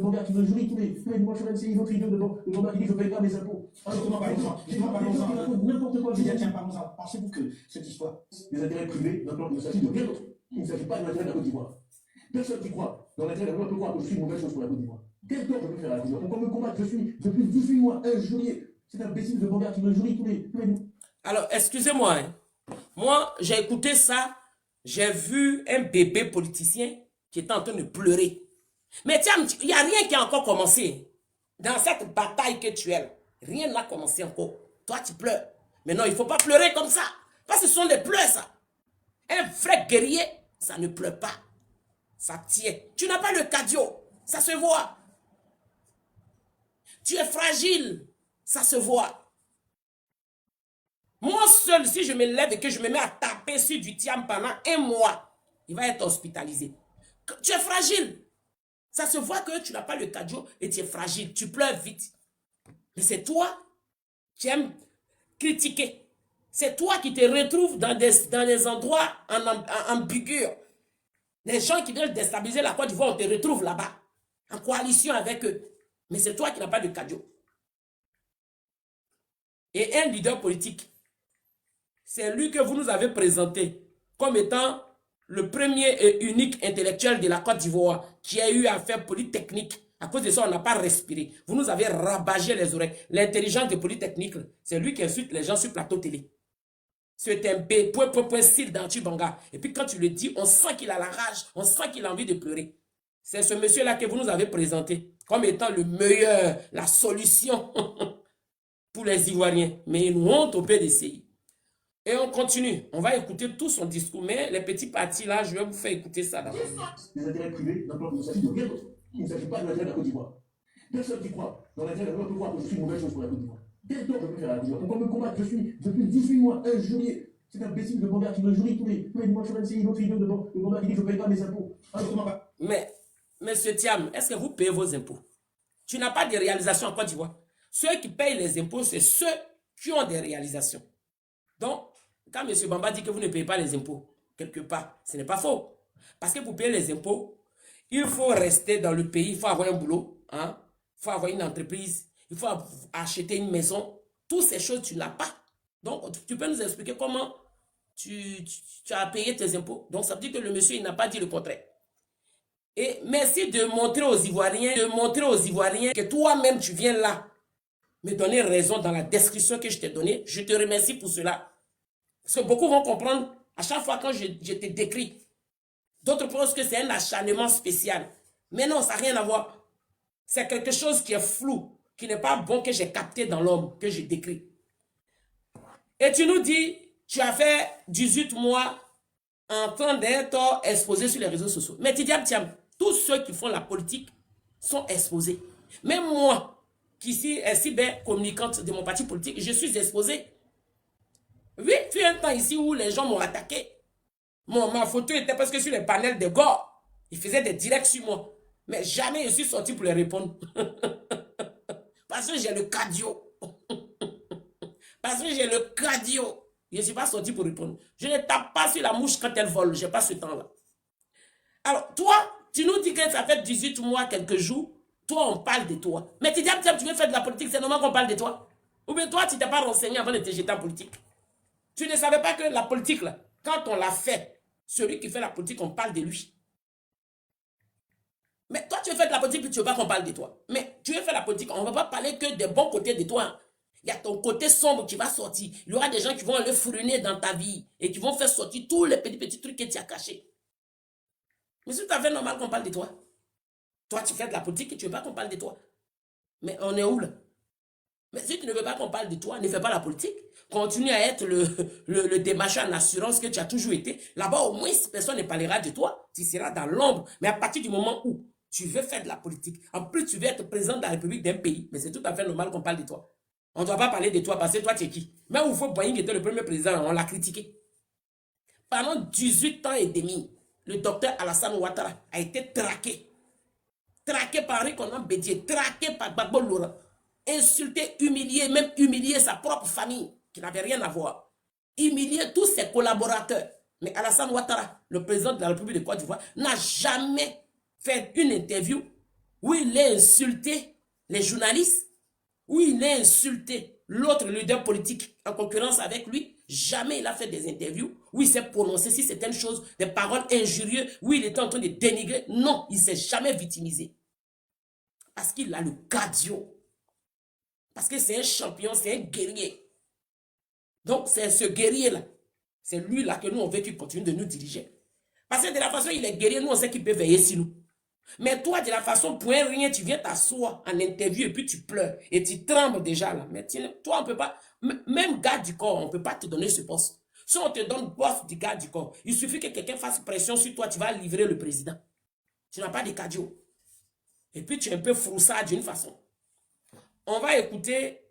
vendeur qui me jurie tous les dimanches au MCI, votre idiot de vendeur qui dit que je ne paye pas mes impôts. Justement, parlons-en. N'importe quoi. Tiens, parlons-en. Pensez-vous que cette histoire... Les intérêts privés d'un plan, il ne s'agit de rien d'autre. Il ne s'agit pas de l'intérêt de la Côte d'Ivoire. Personne qui croit dans l'intérêt de la Côte d'Ivoire peut croire que je suis une mauvaise chose pour la Côte d'Ivoire. Quel tort je peux faire à la Côte d'Ivoire? On me combat, je suis depuis 18 mois injurié. C'est un imbécile de vendeur qui me jurie tous les... Alors, excusez-moi, hein. Moi, j'ai écouté ça, j'ai vu un bébé politicien qui était en train de pleurer. Mais tiens, il n'y a rien qui a encore commencé. Dans cette bataille que tu es là, rien n'a commencé encore. Toi, tu pleures. Mais non, il ne faut pas pleurer comme ça. Parce que ce sont des pleurs, ça. Un vrai guerrier, ça ne pleure pas. Ça tient. Tu n'as pas le cardio, ça se voit. Tu es fragile, ça se voit. Moi seul, si je me lève et que je me mets à taper sur du Thiam pendant un mois, il va être hospitalisé. Tu es fragile. Ça se voit que tu n'as pas le cardio et tu es fragile. Tu pleures vite. Mais c'est toi qui aimes critiquer. C'est toi qui te retrouves dans des endroits en ambigus. Les gens qui veulent déstabiliser la Côte d'Ivoire, on te retrouve là-bas, en coalition avec eux. Mais c'est toi qui n'as pas de cardio. Et un leader politique, c'est lui que vous nous avez présenté comme étant le premier et unique intellectuel de la Côte d'Ivoire qui a eu à faire Polytechnique. À cause de ça, on n'a pas respiré. Vous nous avez rabâché les oreilles. L'intelligence de Polytechnique, c'est lui qui insulte les gens sur plateau télé. C'est un point style d'Antibanga. Et puis quand tu le dis, on sent qu'il a la rage, on sent qu'il a envie de pleurer. C'est ce monsieur-là que vous nous avez présenté comme étant le meilleur, la solution pour les Ivoiriens. Mais une honte au PDCI. Et on continue. On va écouter tout son discours. Mais les petits partis là, je vais vous faire écouter ça d'abord. Les intérêts privés d'un plan, il ne s'agit de rien d'autre. Il ne s'agit pas de l'intérêt de la Côte d'Ivoire. Personne qui croit dans l'intérêt de la Côte d'Ivoire peut croire que je suis une mauvaise chose pour la Côte d'Ivoire. Quel tort je peux faire à la Côte d'Ivoire? On me combat, je suis depuis 18 mois injurié. C'est un imbécile de vendeur qui me jurie tous les dimanches au MCI, votre idiot de vendeur qui dit que je ne paye pas mes impôts. Mais, monsieur Thiam, est-ce que vous payez vos impôts? Tu n'as pas de réalisation en Côte d'Ivoire. Ceux qui payent les impôts, c'est ceux qui ont des réalisations. Donc, quand M. Bamba dit que vous ne payez pas les impôts, quelque part, ce n'est pas faux. Parce que pour payer les impôts, il faut rester dans le pays, il faut avoir un boulot, hein? Il faut avoir une entreprise, il faut acheter une maison. Toutes ces choses, tu n'as pas. Donc, tu peux nous expliquer comment tu as payé tes impôts. Donc, ça veut dire que le monsieur, il n'a pas dit le contraire. Et merci de montrer aux Ivoiriens, que toi-même, tu viens là me donner raison dans la description que je t'ai donnée. Je te remercie pour cela. Parce que beaucoup vont comprendre, à chaque fois quand je te décris, d'autres pensent que c'est un acharnement spécial. Mais non, ça n'a rien à voir. C'est quelque chose qui est flou, qui n'est pas bon, que j'ai capté dans l'homme, que j'ai décrit. Et tu nous dis, tu as fait 18 mois en train d'être exposé sur les réseaux sociaux. Mais Tidiane Thiam, tous ceux qui font la politique sont exposés. Même moi, qui suis si bien communicante de mon parti politique, je suis exposé. Oui, il y a un temps ici où les gens m'ont attaqué. Ma photo était parce que sur les panels de Gore, ils faisaient des directs sur moi. Mais jamais je suis sorti pour les répondre. Parce que j'ai le cardio. Parce que j'ai le cardio. Je ne suis pas sorti pour répondre. Je ne tape pas sur la mouche quand elle vole. Je n'ai pas ce temps-là. Alors, toi, tu nous dis que ça fait 18 mois, quelques jours. Toi, on parle de toi. Mais tu dis, tu veux faire de la politique, c'est normal qu'on parle de toi. Ou bien toi, tu ne t'es pas renseigné avant de te jeter en politique. Tu ne savais pas que la politique, là, quand on l'a fait, celui qui fait la politique, on parle de lui. Mais toi, tu veux faire de la politique, puis tu ne veux pas qu'on parle de toi. Mais tu veux faire la politique, on ne va pas parler que des bons côtés de toi. Il y a ton côté sombre qui va sortir. Il y aura des gens qui vont le fourner dans ta vie et qui vont faire sortir tous les petits trucs que tu as cachés. Mais c'est tout à fait normal qu'on parle de toi. Toi, tu fais de la politique et tu ne veux pas qu'on parle de toi. Mais on est où là? Mais si tu ne veux pas qu'on parle de toi, ne fais pas la politique. Continue à être le démarcheur en assurance que tu as toujours été. Là-bas, au moins, personne ne parlera de toi. Tu seras dans l'ombre. Mais à partir du moment où tu veux faire de la politique, en plus, tu veux être président de la République d'un pays, mais c'est tout à fait normal qu'on parle de toi. On ne doit pas parler de toi parce que toi, tu es qui? Même Oufo Boigny était le premier président, on l'a critiqué. Pendant 18 ans et demi, le docteur Alassane Ouattara a été traqué. Traqué par Rikonan Bédié, traqué par Gbagbo Laurent. Insulté, humilié, même humilié sa propre famille, qui n'avait rien à voir. Humilié tous ses collaborateurs. Mais Alassane Ouattara, le président de la République de Côte d'Ivoire, n'a jamais fait une interview où il a insulté les journalistes, où il a insulté l'autre leader politique en concurrence avec lui. Jamais il a fait des interviews où il s'est prononcé si certaines choses, des paroles injurieuses, où il était en train de dénigrer. Non, il ne s'est jamais victimisé. Parce qu'il a le cardio. Parce que c'est un champion, c'est un guerrier. Donc c'est ce guerrier-là, c'est lui-là que nous on veut qu'il continue de nous diriger. Parce que de la façon il est guerrier, nous on sait qu'il peut veiller sur nous. Mais toi, de la façon, pour un rien, tu viens t'asseoir en interview et puis tu pleures. Et tu trembles déjà là. Mais toi, on ne peut pas, même garde du corps, on ne peut pas te donner ce poste. Si on te donne le poste du garde du corps, il suffit que quelqu'un fasse pression sur toi, tu vas livrer le président. Tu n'as pas de cardio. Et puis tu es un peu froussard d'une façon. On va écouter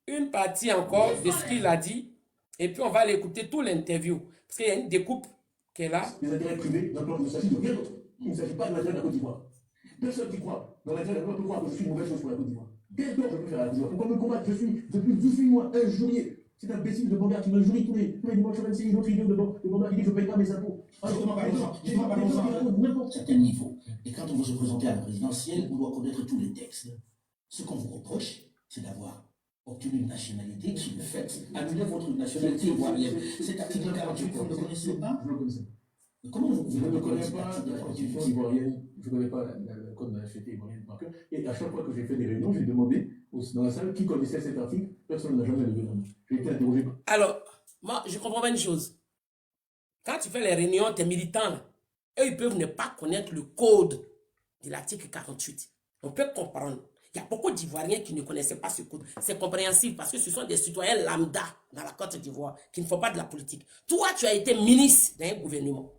une partie encore de ce qu'il a dit. Et puis on va l'écouter tout l'interview. Parce qu'il y a une découpe qui est là. Les intérêts privés d'un plan, il s'agit de rien d'autre. Il ne s'agit pas de l'intérêt de la Côte d'Ivoire. Personne qui croit dans l'intérêt de la Côte d'Ivoire peut croire que je suis une mauvaise chose pour la Côte d'Ivoire. Quel tort je peux faire à la Côte d'Ivoire? Pourquoi me combattre? Je suis depuis 18 mois injurié. C'est un imbécile de Bambert qui m'injurie tous les dimanches. C'est une autre vidéo de Bambert qui dit que je ne paye pas mes impôts. Justement, parlons-en. N'importe Certain niveau. Et quand on veut se présenter à la présidentielle, on doit connaître tous les textes. Ce qu'on vous reproche, c'est d'avoir obtenu une nationalité qui, le fait, annulait votre nationalité ivoirienne. Cet article 48, vous ne le connaissez pas? Je le connais. Comment vous Je ne le connais connaissez pas pas la constitution ivoirienne, je ne connais pas le code de la nationalité ivoirienne par cœur. Et à chaque fois que j'ai fait des réunions, j'ai demandé dans la salle qui connaissait cet article. Personne n'a jamais levé la main. J'ai été interrogé. Alors, moi, je comprends pas une chose. Quand tu fais les réunions, tes militants, là, eux, ils peuvent ne pas connaître le code de l'article 48. On peut comprendre. Il y a beaucoup d'Ivoiriens qui ne connaissaient pas ce code. C'est compréhensible parce que ce sont des citoyens lambda dans la Côte d'Ivoire qui ne font pas de la politique. Toi, tu as été ministre d'un gouvernement.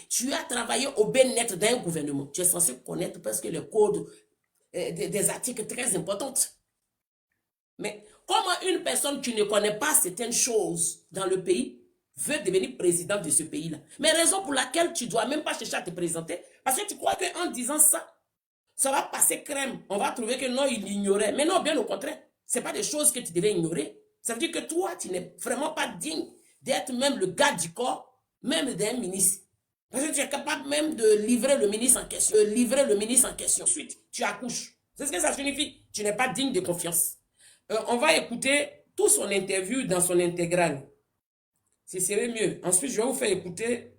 Tu as travaillé au bien-être d'un gouvernement. Tu es censé connaître presque le code des articles très importants. Mais comment une personne qui ne connaît pas certaines choses dans le pays veut devenir président de ce pays-là? Mais raison pour laquelle tu ne dois même pas chercher à te présenter, parce que tu crois qu'en disant ça, ça va passer crème. On va trouver que non, il ignorait. Mais non, bien au contraire. Ce n'est pas des choses que tu devais ignorer. Ça veut dire que toi, tu n'es vraiment pas digne d'être même le garde du corps, même d'un ministre. Parce que tu es capable même de livrer le ministre en question. Ensuite, tu accouches. C'est ce que ça signifie. Tu n'es pas digne de confiance. On va écouter tout son interview dans son intégrale. Ce serait mieux. Ensuite, je vais vous faire écouter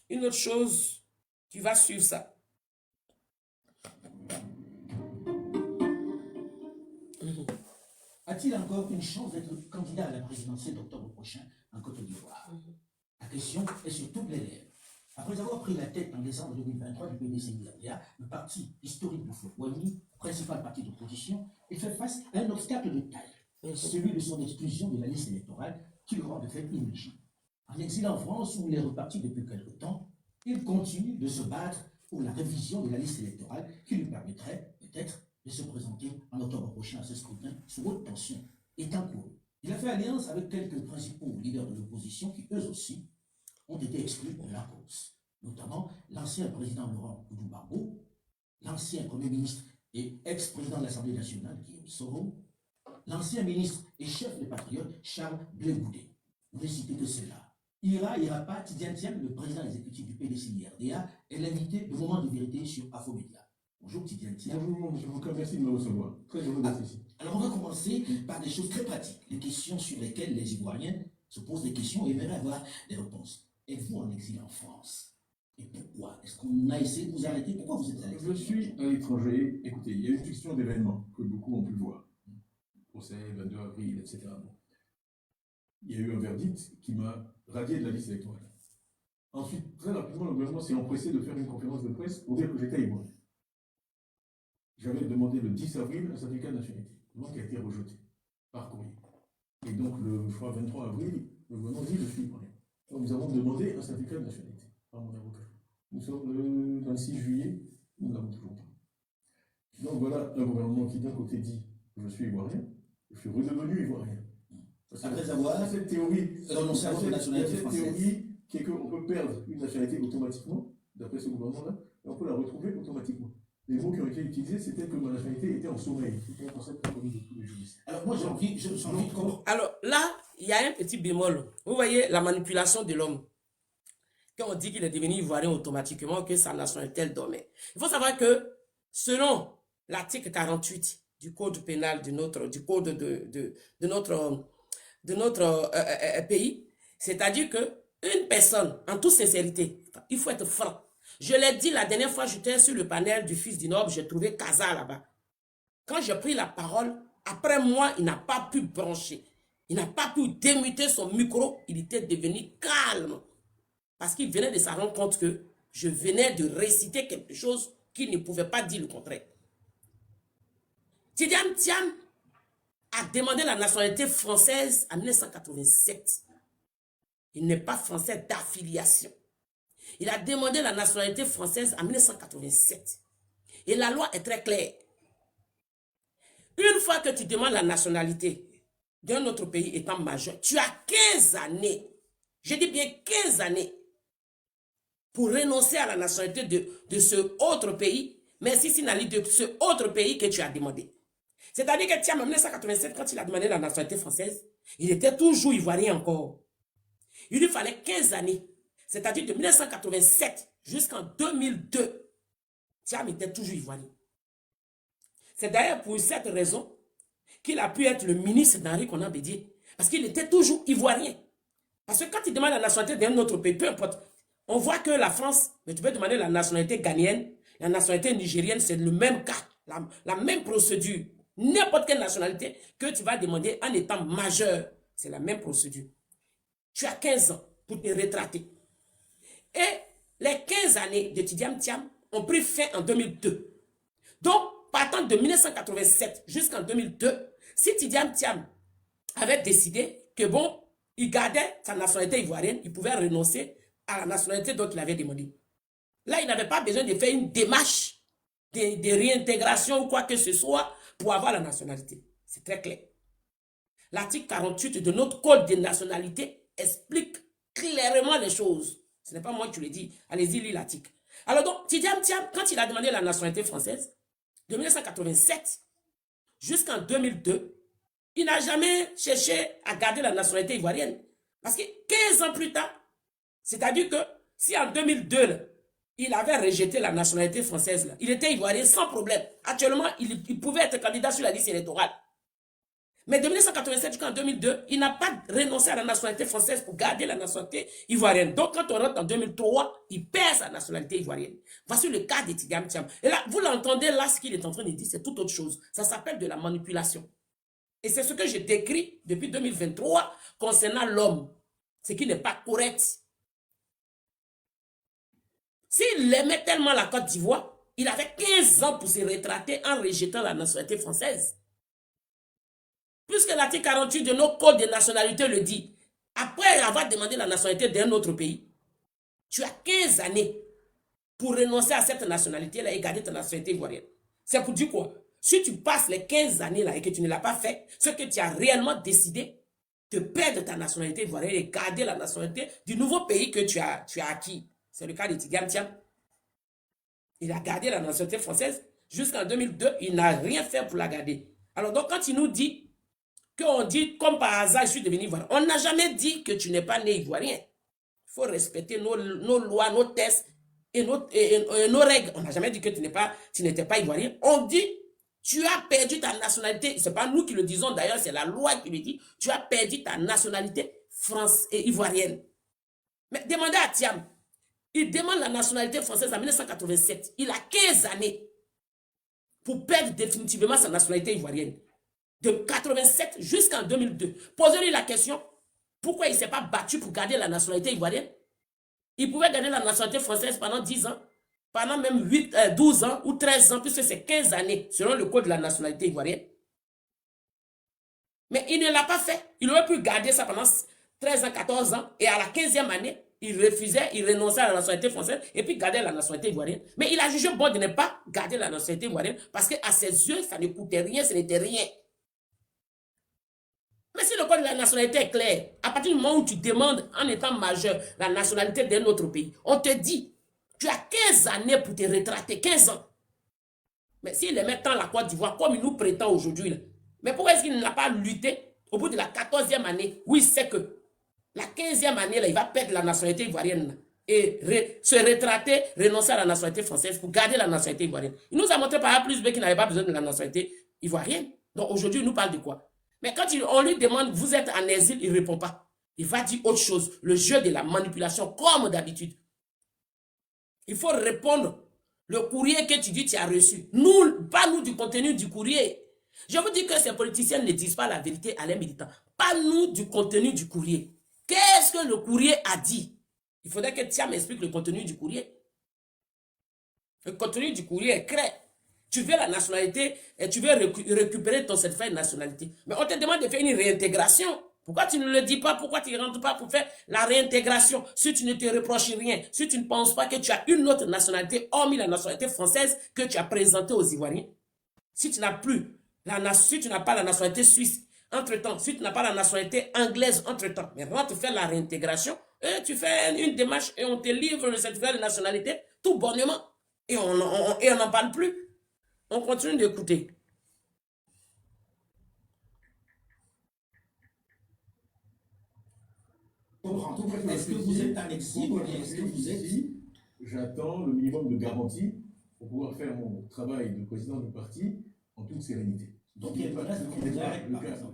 une autre chose qui va suivre ça. A-t-il encore une chance d'être candidat à la présidentielle d'octobre prochain en Côte d'Ivoire? La question est sur toutes les lèvres. Après avoir pris la tête en décembre 2023 du PDCI-RDA, le parti historique de Fouad-Boigny, principal parti d'opposition, il fait face à un obstacle de taille, celui de son exclusion de la liste électorale qui le rend de fait inéligible. En exil en France, où il est reparti depuis quelque temps, il continue de se battre pour la révision de la liste électorale qui lui permettrait peut-être de se présenter en octobre prochain à ce scrutin sous haute tension est en cours. Il a fait alliance avec quelques principaux leaders de l'opposition qui, eux aussi, ont été exclus de la cause, notamment l'ancien président Laurent Gbagbo, l'ancien premier ministre et ex-président de l'Assemblée nationale, Guillaume Soro, l'ancien ministre et chef des Patriotes, Charles Blé Goudé. Vous ne citez que cela. Ira pas, Tidiane Thiam, le président exécutif du PDCI-RDA, est l'invité de Moment de vérité sur Infomédia. Bonjour Tidiane Thiam. Bonjour, M. Foucault, merci de me recevoir. Très heureux d'être ici. Alors on va commencer par des choses très pratiques, les questions sur lesquelles les Ivoiriens se posent des questions et aimeraient avoir des réponses. Êtes-vous en exil en France? Et pourquoi? Est-ce qu'on a essayé de vous arrêter? Pourquoi vous êtes à l'exil? Je suis à l'étranger. Écoutez, il y a une succession d'événements que beaucoup ont pu voir. Procès, 22 avril, etc. Il y a eu un verdict qui m'a radié de la liste électorale. Ensuite, très rapidement, le gouvernement s'est empressé de faire une conférence de presse pour dire que j'étais ivoirien. J'avais demandé le 10 avril un certificat de nationalité, qui a été rejeté par courrier. Et donc, le 23 avril, le gouvernement dit je suis ivoirien. Donc, nous avons demandé un certificat de nationalité par mon avocat. Nous sommes le 26 juillet, nous ne l'avons toujours pas. Donc voilà un gouvernement qui d'un côté dit je suis ivoirien, je suis redevenu ivoirien. Après avoir cette théorie, renoncé à votre nationalité française. Cette théorie qui est qu'on peut perdre une nationalité automatiquement, d'après ce gouvernement-là, et on peut la retrouver automatiquement. Les mots qui ont été utilisés, c'était que ma nationalité était en sommeil. C'était un concept connu de tous les juristes. Alors moi j'ai envie de comprendre. Alors là, il y a un petit bémol. Vous voyez la manipulation de l'homme. quand on dit qu'il est devenu ivoirien automatiquement, que sa nationalité elle dormait. Il faut savoir que selon l'article 48 du code pénal du code de notre pays, c'est-à-dire que une personne, en toute sincérité, il faut être franc. Je l'ai dit la dernière fois, j'étais sur le panel du Fils du Nord, j'ai trouvé Kaza là-bas. Quand j'ai pris la parole, après moi, il n'a pas pu brancher. Il n'a pas pu démuter son micro. Il était devenu calme. Parce qu'il venait de se rendre compte que je venais de réciter quelque chose qu'il ne pouvait pas dire le contraire. Tidiane Thiam a demandé la nationalité française en 1987. Il n'est pas français d'affiliation. Il a demandé la nationalité française en 1987. Et la loi est très claire. Une fois que tu demandes la nationalité d'un autre pays étant majeur, tu as 15 années, je dis bien 15 années, pour renoncer à la nationalité de ce autre pays, mais si c'est de ce autre pays que tu as demandé. C'est-à-dire que Thiam, en 1987, quand il a demandé la nationalité française, il était toujours ivoirien encore. Il lui fallait 15 années, c'est-à-dire de 1987 jusqu'en 2002. Thiam était toujours ivoirien. C'est d'ailleurs pour cette raison qu'il a pu être le ministre d'Henri Konan Bédié, parce qu'il était toujours ivoirien. Parce que quand il demande la nationalité d'un autre pays, peu importe, on voit que la France, mais tu peux demander la nationalité ghanéenne, la nationalité nigérienne, c'est le même cas, la même procédure. N'importe quelle nationalité que tu vas demander en étant majeur, c'est la même procédure. Tu as 15 ans pour te retraiter. Et les 15 années de Tidiane Thiam ont pris fin en 2002. Donc, partant de 1987 jusqu'en 2002, si Tidiane Thiam avait décidé que bon, il gardait sa nationalité ivoirienne, il pouvait renoncer à la nationalité dont il avait demandé. Là, il n'avait pas besoin de faire une démarche de réintégration ou quoi que ce soit pour avoir la nationalité. C'est très clair. L'article 48 de notre code de nationalité explique clairement les choses. Ce n'est pas moi qui le dis. Allez-y, lisez l'article. Alors donc, Tidiane Thiam, quand il a demandé la nationalité française, de 1987 jusqu'en 2002, il n'a jamais cherché à garder la nationalité ivoirienne. Parce que 15 ans plus tard, c'est-à-dire que si en 2002, là, il avait rejeté la nationalité française, là, il était ivoirien sans problème. Actuellement, il pouvait être candidat sur la liste électorale. Mais de 1987 jusqu'en 2002, il n'a pas renoncé à la nationalité française pour garder la nationalité ivoirienne. Donc, quand on rentre en 2003, il perd sa nationalité ivoirienne. Voici le cas de Tidiane Thiam. Et là, vous l'entendez là, ce qu'il est en train de dire, c'est toute autre chose. Ça s'appelle de la manipulation. Et c'est ce que je décris depuis 2023 concernant l'homme. Ce qui n'est pas correct. S'il aimait tellement la Côte d'Ivoire, il avait 15 ans pour se retraiter en rejetant la nationalité française. Puisque l'article 48 de nos codes de nationalité le dit, après avoir demandé la nationalité d'un autre pays, tu as 15 années pour renoncer à cette nationalité-là et garder ta nationalité ivoirienne. C'est pour dire quoi? Si tu passes les 15 années-là et que tu ne l'as pas fait, c'est que tu as réellement décidé de perdre ta nationalité ivoirienne et garder la nationalité du nouveau pays que tu as acquis. C'est le cas de Tidiane Thiam. Il a gardé la nationalité française jusqu'en 2002. Il n'a rien fait pour la garder. Alors donc quand il nous dit qu'on dit comme par hasard je suis devenu ivoirien, on n'a jamais dit que tu n'es pas né ivoirien. Il faut respecter nos lois, nos tests et nos règles. On n'a jamais dit que tu n'étais pas ivoirien. On dit tu as perdu ta nationalité. Ce n'est pas nous qui le disons d'ailleurs, c'est la loi qui le dit. Tu as perdu ta nationalité ivoirienne. Mais demandez à Thiam. Il demande la nationalité française en 1987. Il a 15 années pour perdre définitivement sa nationalité ivoirienne. De 1987 jusqu'en 2002. Posez-lui la question, pourquoi il ne s'est pas battu pour garder la nationalité ivoirienne? Il pouvait garder la nationalité française pendant 10 ans, pendant même 12 ans ou 13 ans, puisque c'est 15 années, selon le code de la nationalité ivoirienne. Mais il ne l'a pas fait. Il aurait pu garder ça pendant 13 ans, 14 ans, et à la 15e année, il refusait, il renonçait à la nationalité française et puis gardait la nationalité ivoirienne. Mais il a jugé bon de ne pas garder la nationalité ivoirienne parce qu'à ses yeux, ça ne coûtait rien, ce n'était rien. Mais si le code de la nationalité est clair, à partir du moment où tu demandes en étant majeur la nationalité d'un autre pays, on te dit, tu as 15 années pour te retraiter, 15 ans. Mais s'il est maintenant la Côte d'Ivoire, comme il nous prétend aujourd'hui, mais pourquoi est-ce qu'il n'a pas lutté au bout de la 14e année où il sait que la 15e année, là, il va perdre la nationalité ivoirienne. et se rétracter, renoncer à la nationalité française pour garder la nationalité ivoirienne. Il nous a montré par A plus B qu'il n'avait pas besoin de la nationalité ivoirienne. Donc aujourd'hui, il nous parle de quoi? Mais quand on lui demande, vous êtes en exil, il ne répond pas. Il va dire autre chose. Le jeu de la manipulation, comme d'habitude. Il faut répondre. Le courrier que tu dis, tu as reçu. Nous, pas nous du contenu du courrier. Je vous dis que ces politiciens ne disent pas la vérité à leurs militants. Pas nous du contenu du courrier. Qu'est-ce que le courrier a dit? Il faudrait que Thiam m'explique le contenu du courrier. Le contenu du courrier est clair. Tu veux la nationalité et tu veux récupérer ton certificat de nationalité. Mais on te demande de faire une réintégration. Pourquoi tu ne le dis pas? Pourquoi tu ne rentres pas pour faire la réintégration? Si tu ne te reproches rien, si tu ne penses pas que tu as une autre nationalité, hormis la nationalité française que tu as présentée aux Ivoiriens, si tu n'as pas la nationalité suisse, entre-temps, si tu n'as pas la nationalité anglaise, entre-temps, mais rentre faire la réintégration, et tu fais une démarche et on te livre le certificat de nationalité tout bonnement. Et on n'en parle plus. On continue d'écouter. Est-ce que vous êtes en exil ou est-ce que vous êtes ici? J'attends le minimum de garantie pour pouvoir faire mon travail de président du parti en toute sérénité. Donc il y a une menace de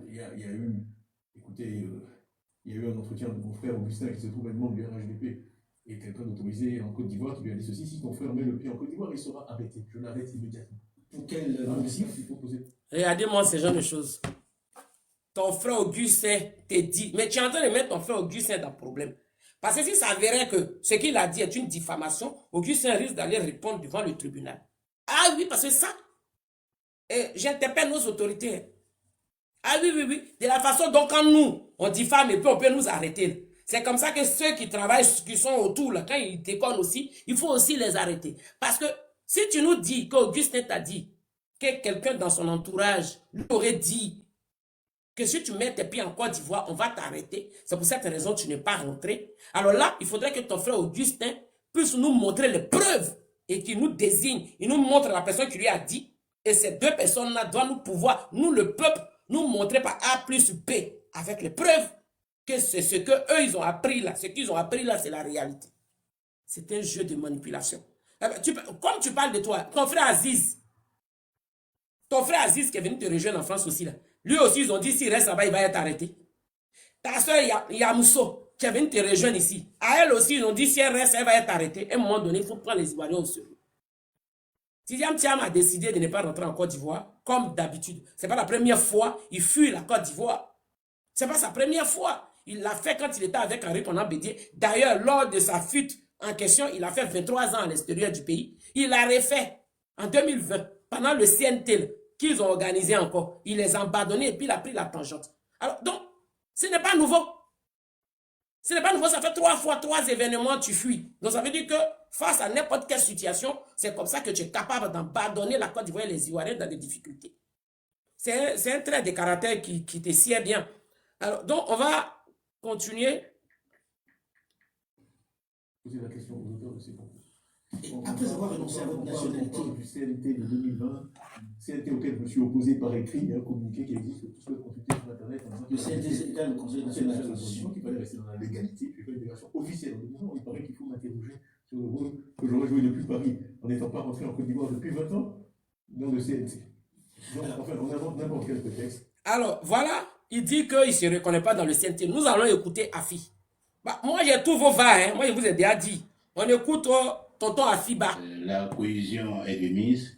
il y a eu, écoutez, il y a eu un entretien de mon frère Augustin qui se trouve être membre du RHDP et quelqu'un d'autorisé en Côte d'Ivoire qui lui a dit ceci: si ton frère met le pied en Côte d'Ivoire, il sera arrêté. Je l'arrête immédiatement. Pour quel motif il faut poser? Regardez-moi ce genre de choses. Ton frère Augustin te dit, mais tu es en train de mettre ton frère Augustin dans le problème. Parce que si ça verrait que ce qu'il a dit est une diffamation, Augustin risque d'aller répondre devant le tribunal. Ah oui, parce que ça, j'interpelle nos autorités. Ah oui, oui, oui. De la façon dont quand nous, on diffame et puis on peut nous arrêter. C'est comme ça que ceux qui travaillent, qui sont autour, là, quand ils déconnent aussi, il faut aussi les arrêter. Parce que si tu nous dis qu'Augustin t'a dit que quelqu'un dans son entourage lui aurait dit que si tu mets tes pieds en Côte d'Ivoire, on va t'arrêter. C'est pour cette raison que tu n'es pas rentré. Alors là, il faudrait que ton frère Augustin puisse nous montrer les preuves et qu'il nous désigne. Il nous montre la personne qui lui a dit. Et ces deux personnes-là doivent nous pouvoir, nous le peuple, nous montrer par A plus B avec les preuves que c'est ce qu'eux, ils ont appris là. Ce qu'ils ont appris là, c'est la réalité. C'est un jeu de manipulation. Comme tu parles de toi, ton frère Aziz qui est venu te rejoindre en France aussi là, lui aussi, ils ont dit, s'il reste là-bas, il va être arrêté. Ta soeur Yamousso, qui est venue te rejoindre ici, à elle aussi, ils ont dit, si elle reste, elle va être arrêtée. À un moment donné, il faut prendre les Ivoiriens au sérieux. Tidiane Thiam a décidé de ne pas rentrer en Côte d'Ivoire, comme d'habitude. Ce n'est pas la première fois qu'il fuit la Côte d'Ivoire. Ce n'est pas sa première fois. Il l'a fait quand il était avec Henri Konan Bédié. D'ailleurs, lors de sa fuite en question, il a fait 23 ans à l'extérieur du pays. Il l'a refait en 2020, pendant le CNT qu'ils ont organisé encore. Il les a abandonnés et puis il a pris la tangente. Alors, donc, ce n'est pas nouveau. Ce n'est pas nouveau, ça fait 3 fois, 3 événements, tu fuis. Donc, ça veut dire que face à n'importe quelle situation, c'est comme ça que tu es capable d'abandonner la Côte d'Ivoire et les Ivoiriens dans des difficultés. C'est un trait de caractère qui te sied bien. Alors, donc, on va continuer. Posez la question aux auteurs de ces propos. Après avoir renoncé à votre nationalité. On parle du CNT de 2020, CNT auquel je me suis opposé par écrit, il y a un communiqué qui existe, que tous peuvent consulter sur Internet. Le CNT, c'était le Conseil national de l'opposition. Qu'il fallait rester dans la légalité, puis faire une déclaration officielle. En disant, il paraît qu'il faut m'interroger sur le rôle que j'aurais joué depuis Paris, en n'étant pas rentré en Côte d'Ivoire depuis 20 ans dans le CNT. Donc, enfin, on invente n'importe quel prétexte. Alors, voilà, il dit qu'il ne se reconnaît pas dans le CNT. Nous allons écouter Afi. Bah, moi, j'ai tous vos va, hein. Moi, je vous ai déjà dit. On écoute tonton Afiba. La cohésion est de mise.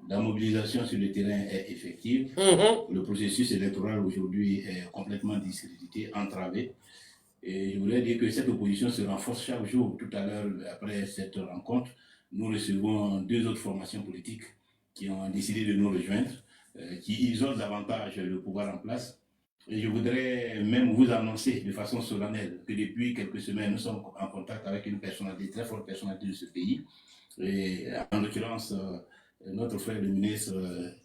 La mobilisation sur le terrain est effective. Le processus électoral aujourd'hui est complètement discrédité, entravé. Et je voudrais dire que cette opposition se renforce chaque jour. Tout à l'heure, après cette rencontre, nous recevons 2 autres formations politiques qui ont décidé de nous rejoindre, qui isolent davantage le pouvoir en place. Et je voudrais même vous annoncer de façon solennelle que depuis quelques semaines, nous sommes en contact avec une personnalité, très forte personnalité de ce pays. Et en l'occurrence, notre frère le ministre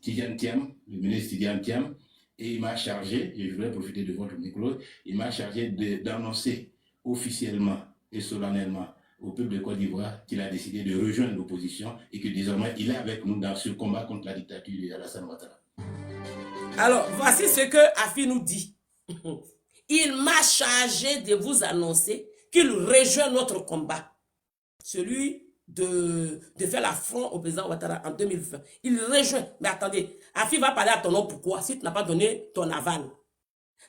Tidiane Thiam, le ministre Tidiane Thiam, et il m'a chargé, et je voudrais profiter de votre micro, il m'a chargé d'annoncer officiellement et solennellement au peuple de Côte d'Ivoire qu'il a décidé de rejoindre l'opposition et que désormais il est avec nous dans ce combat contre la dictature d'Alassane Ouattara. Alors, voici ce que Afi nous dit. Il m'a chargé de vous annoncer qu'il rejoint notre combat, celui de faire l'affront au président Ouattara en 2020. Il rejoint. Mais attendez, Afid va parler à ton nom pourquoi si tu n'as pas donné ton aval.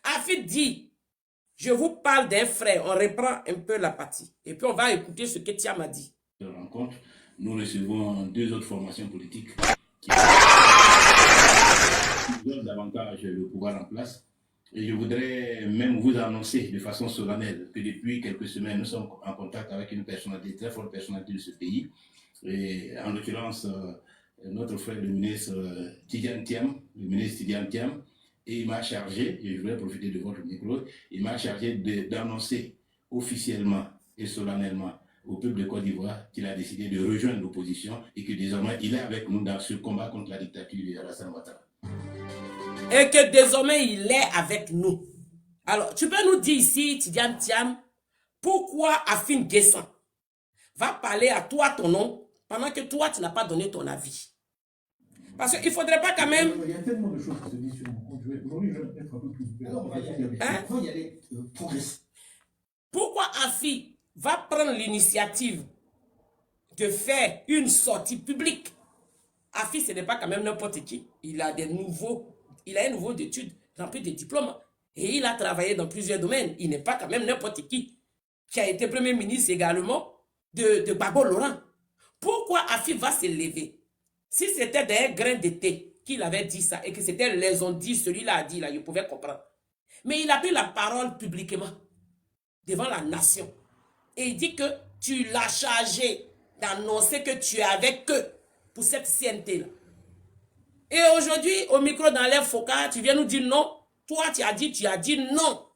Afid dit, je vous parle d'un frère, on reprend un peu la partie. Et puis on va écouter ce que Thiam a dit. Rencontre, nous recevons 2 autres formations politiques qui donnent davantage le pouvoir en place. Et je voudrais même vous annoncer de façon solennelle que depuis quelques semaines, nous sommes en contact avec une personnalité, très forte personnalité de ce pays. Et en l'occurrence, notre frère le ministre Tidiane Thiam, et il m'a chargé, et je voudrais profiter de votre micro, il m'a chargé d'annoncer officiellement et solennellement au peuple de Côte d'Ivoire qu'il a décidé de rejoindre l'opposition et que désormais il est avec nous dans ce combat contre la dictature d'Alassane Ouattara. Et que désormais il est avec nous. Alors, tu peux nous dire ici, Tidiane Thiam, pourquoi Afin Guessan va parler à toi ton nom pendant que toi tu n'as pas donné ton avis? Parce qu'il ne faudrait pas quand même... Il y a tellement de choses qui se disent sur mon compte. Aujourd'hui, je vais être un peu plus ouvert. Alors, on va y aller progressivement. Pourquoi Afin va prendre l'initiative de faire une sortie publique? Afin, ce n'est pas quand même n'importe qui. Il a un niveau d'études, rempli de diplômes. Et il a travaillé dans plusieurs domaines. Il n'est pas quand même n'importe qui a été Premier ministre également de Gbagbo Laurent. Pourquoi Afin va se lever? Si c'était d'un grain de thé qu'il avait dit ça et que c'était les ont dit, celui-là a dit, là, je pouvais comprendre. Mais il a pris la parole publiquement devant la nation. Et il dit que tu l'as chargé d'annoncer que tu es avec eux pour cette CNT-là. Et aujourd'hui, au micro dans l'air Foka, tu viens nous dire non. Toi, tu as dit non.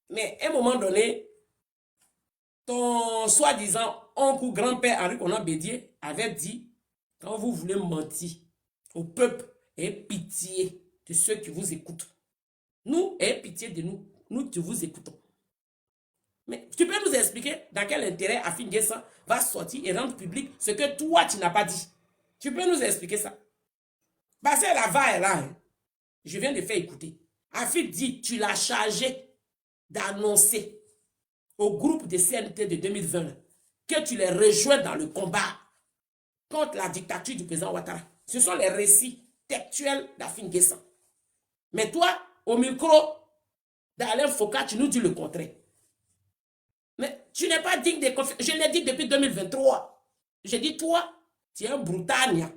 Mais à un moment donné, ton soi-disant oncle ou grand-père Henri Konan Bédié avait dit, quand vous voulez mentir au peuple, ayez pitié de ceux qui vous écoutent. Nous, ayez pitié de nous. Nous, qui vous écoutons. Mais tu peux nous expliquer dans quel intérêt Afin Guessan va sortir et rendre public ce que toi, tu n'as pas dit. Tu peux nous expliquer ça? Parce que la va est là. Hein. Je viens de faire écouter. Afin dit, tu l'as chargé d'annoncer au groupe de CNT de 2020 que tu les rejoins dans le combat contre la dictature du président Ouattara. Ce sont les récits textuels d'Afin Guessan. Mais toi, au micro d'Alain Foka, tu nous dis le contraire. Mais tu n'es pas digne de confiance. Je l'ai dit depuis 2023. J'ai dit, toi, tu es un Brutania.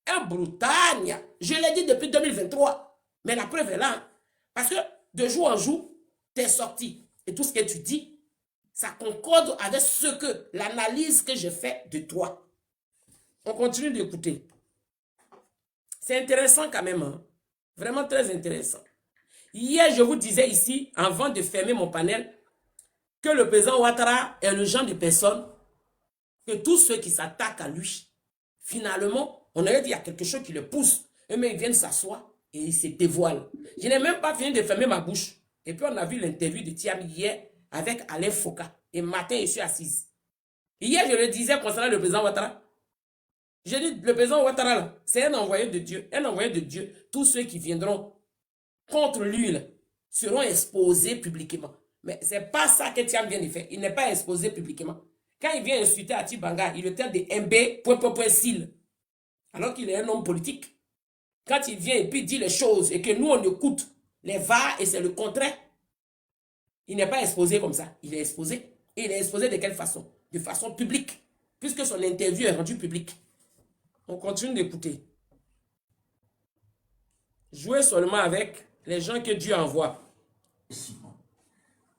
Un Brutania. Je l'ai dit depuis 2023. Mais la preuve est là. Hein. Parce que de jour en jour, tu es sorti. Et tout ce que tu dis, ça concorde avec l'analyse que j'ai faite de toi. On continue d'écouter. C'est intéressant quand même. Hein? Vraiment très intéressant. Hier, je vous disais ici, avant de fermer mon panel, que le président Ouattara est le genre de personne que tous ceux qui s'attaquent à lui, finalement, on aurait dit qu'il y a quelque chose qui le pousse. Mais ils viennent s'asseoir et ils se dévoilent. Je n'ai même pas fini de fermer ma bouche. Et puis on a vu l'interview de Thiam hier avec Alain Foka. Et matin, je suis assise. Hier, je le disais concernant le président Ouattara. J'ai dit, le président Ouattara, c'est un envoyé de Dieu. Un envoyé de Dieu. Tous ceux qui viendront contre lui là, seront exposés publiquement. Mais ce n'est pas ça que Thiam vient de faire. Il n'est pas exposé publiquement. Quand il vient insulter Atibanga, il le traite de MB, alors qu'il est un homme politique. Quand il vient et puis dit les choses et que nous on écoute les VAR et c'est le contraire, il n'est pas exposé comme ça. Il est exposé. Et il est exposé de quelle façon? De façon publique. Puisque son interview est rendue publique. On continue d'écouter. Jouez seulement avec les gens que Dieu envoie.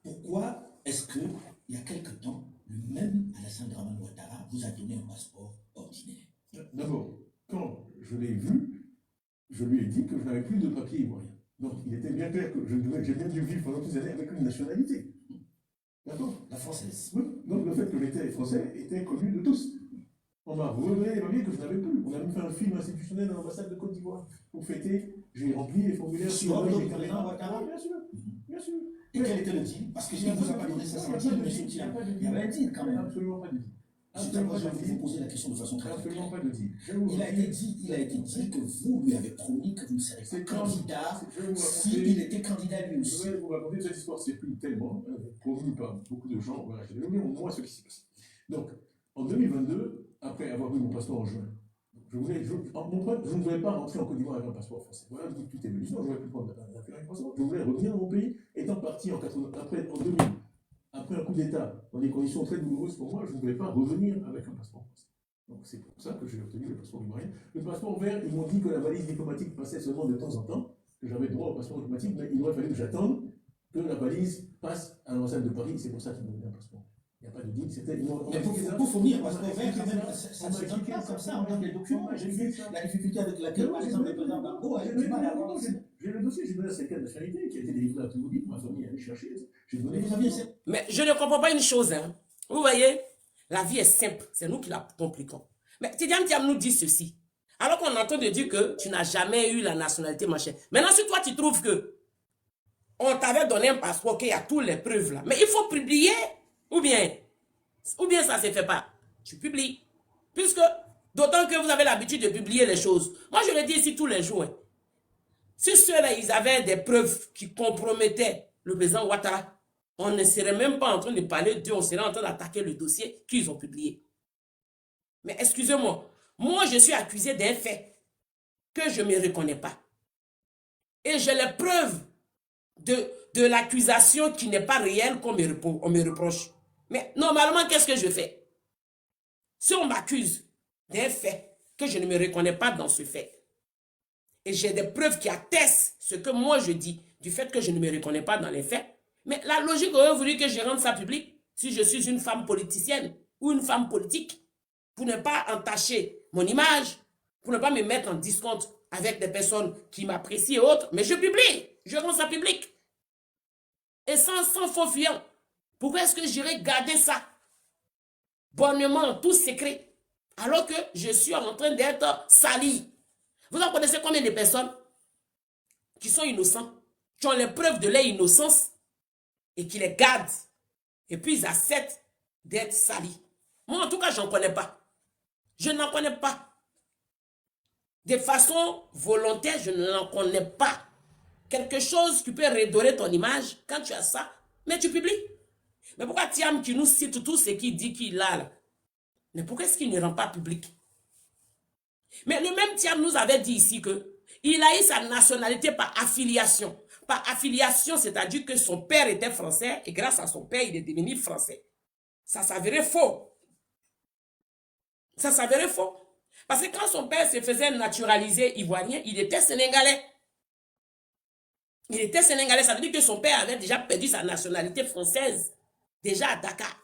Pourquoi est-ce qu'il y a quelque temps, le même Alassane Dramane Ouattara vous a donné un passeport ordinaire? D'abord, quand je l'ai vu, je lui ai dit que je n'avais plus de papier ivoirien. Donc il était bien clair que j'ai bien dû vivre pendant toutes ces années avec une nationalité. D'accord? La française. Oui. Donc le fait que j'étais français était connu de tous. On m'a révélé les papiers que je n'avais plus. On a même fait un film institutionnel dans l'ambassade de Côte d'Ivoire. Pour fêter, j'ai rempli les formulaires. Sur le président Ouattara? Bien sûr, bien sûr. Et quel était le deal? Parce que si on ne vous a pas donné 500 deals, monsieur Thiam, il y avait un deal quand même. Absolument pas de deal. Absolument Je pas vais de vous deal. poser la question de façon très Absolument claire. pas de deal. Je vais vous Il a raconter- été dit que vous lui avez promis que vous ne serez C'est pas quand- candidat je vais vous s'il raconter- était candidat lui aussi. Je vais vous raconter cette histoire, c'est plus tellement promu par beaucoup de gens. Voilà, je vais vous dire au moins ce qui s'est passé. Donc, en 2022, après avoir eu mon passeport en juin, je ne voulais pas rentrer en Côte d'Ivoire avec un passeport français. Voilà, tout est venu. Sinon, j'aurais pu prendre un passeport. Je voulais revenir dans mon pays, étant parti en 2000, après un coup d'État, dans des conditions très douloureuses pour moi, je ne voulais pas revenir avec un passeport français. Donc, c'est pour ça que j'ai obtenu le passeport ivoirien. Le passeport vert, ils m'ont dit que la valise diplomatique passait seulement de temps en temps, que j'avais droit au passeport diplomatique, mais il aurait fallu que j'attende que la valise passe à l'ambassade de Paris. C'est pour ça qu'ils m'ont donné un passeport. Il n'y a pas de deal. Mais pour fournir un passeport vert, quand même, ça ne se donne pas comme ça, on regarde les documents. J'ai vu la difficulté avec laquelle, par exemple, le président Gbagbo a eu du mal à avoir j'ai le dossier, j'ai donné la certificat de nationalité qui a été délivré à Toulouse, ma famille est allée chercher. J'ai donné Mais vous aviez cette- Mais je ne comprends pas une chose. Hein. Vous voyez, la vie est simple. C'est nous qui la compliquons. Mais Tidiane Thiam nous dit ceci. Alors qu'on entend de dire que tu n'as jamais eu la nationalité, machin. Maintenant, si toi, tu trouves que on t'avait donné un passeport, qu'il y a toutes les preuves là. Mais il faut publier. Ou bien ça ne se fait pas. Tu publies. Puisque, d'autant que vous avez l'habitude de publier les choses. Moi, je le dis ici tous les jours. Hein. Si ceux-là, ils avaient des preuves qui compromettaient le président Ouattara, on ne serait même pas en train de parler d'eux, on serait en train d'attaquer le dossier qu'ils ont publié. Mais excusez-moi, moi je suis accusé d'un fait que je ne me reconnais pas. Et j'ai les preuves de l'accusation qui n'est pas réelle qu'on me reproche. Mais normalement, qu'est-ce que je fais? Si on m'accuse d'un fait que je ne me reconnais pas dans ce fait, et j'ai des preuves qui attestent ce que moi je dis, du fait que je ne me reconnais pas dans les faits, mais la logique aurait voulu que je rende ça public si je suis une femme politicienne ou une femme politique, pour ne pas entacher mon image, pour ne pas me mettre en discompte avec des personnes qui m'apprécient et autres, mais je publie, je rends ça public. Et sans faux fuyant. Pourquoi est-ce que j'irais garder ça bonnement, en tout secret, alors que je suis en train d'être sali? Vous en connaissez combien de personnes qui sont innocents, qui ont les preuves de leur innocence et qui les gardent et puis ils acceptent d'être salis? Moi, en tout cas, je n'en connais pas. Je n'en connais pas. De façon volontaire, je n'en connais pas. Quelque chose qui peut redorer ton image, quand tu as ça, mais tu publies. Mais pourquoi Thiam qui nous cite tout ce qu'il dit qu'il a là? Mais pourquoi est-ce qu'il ne rend pas public? Mais le même Thiam nous avait dit ici que il a eu sa nationalité par affiliation. Par affiliation, c'est-à-dire que son père était français et grâce à son père, il est devenu français. Ça s'avérait faux. Ça s'avérait faux. Parce que quand son père se faisait naturaliser ivoirien, il était sénégalais. Il était sénégalais, ça veut dire que son père avait déjà perdu sa nationalité française, déjà à Dakar.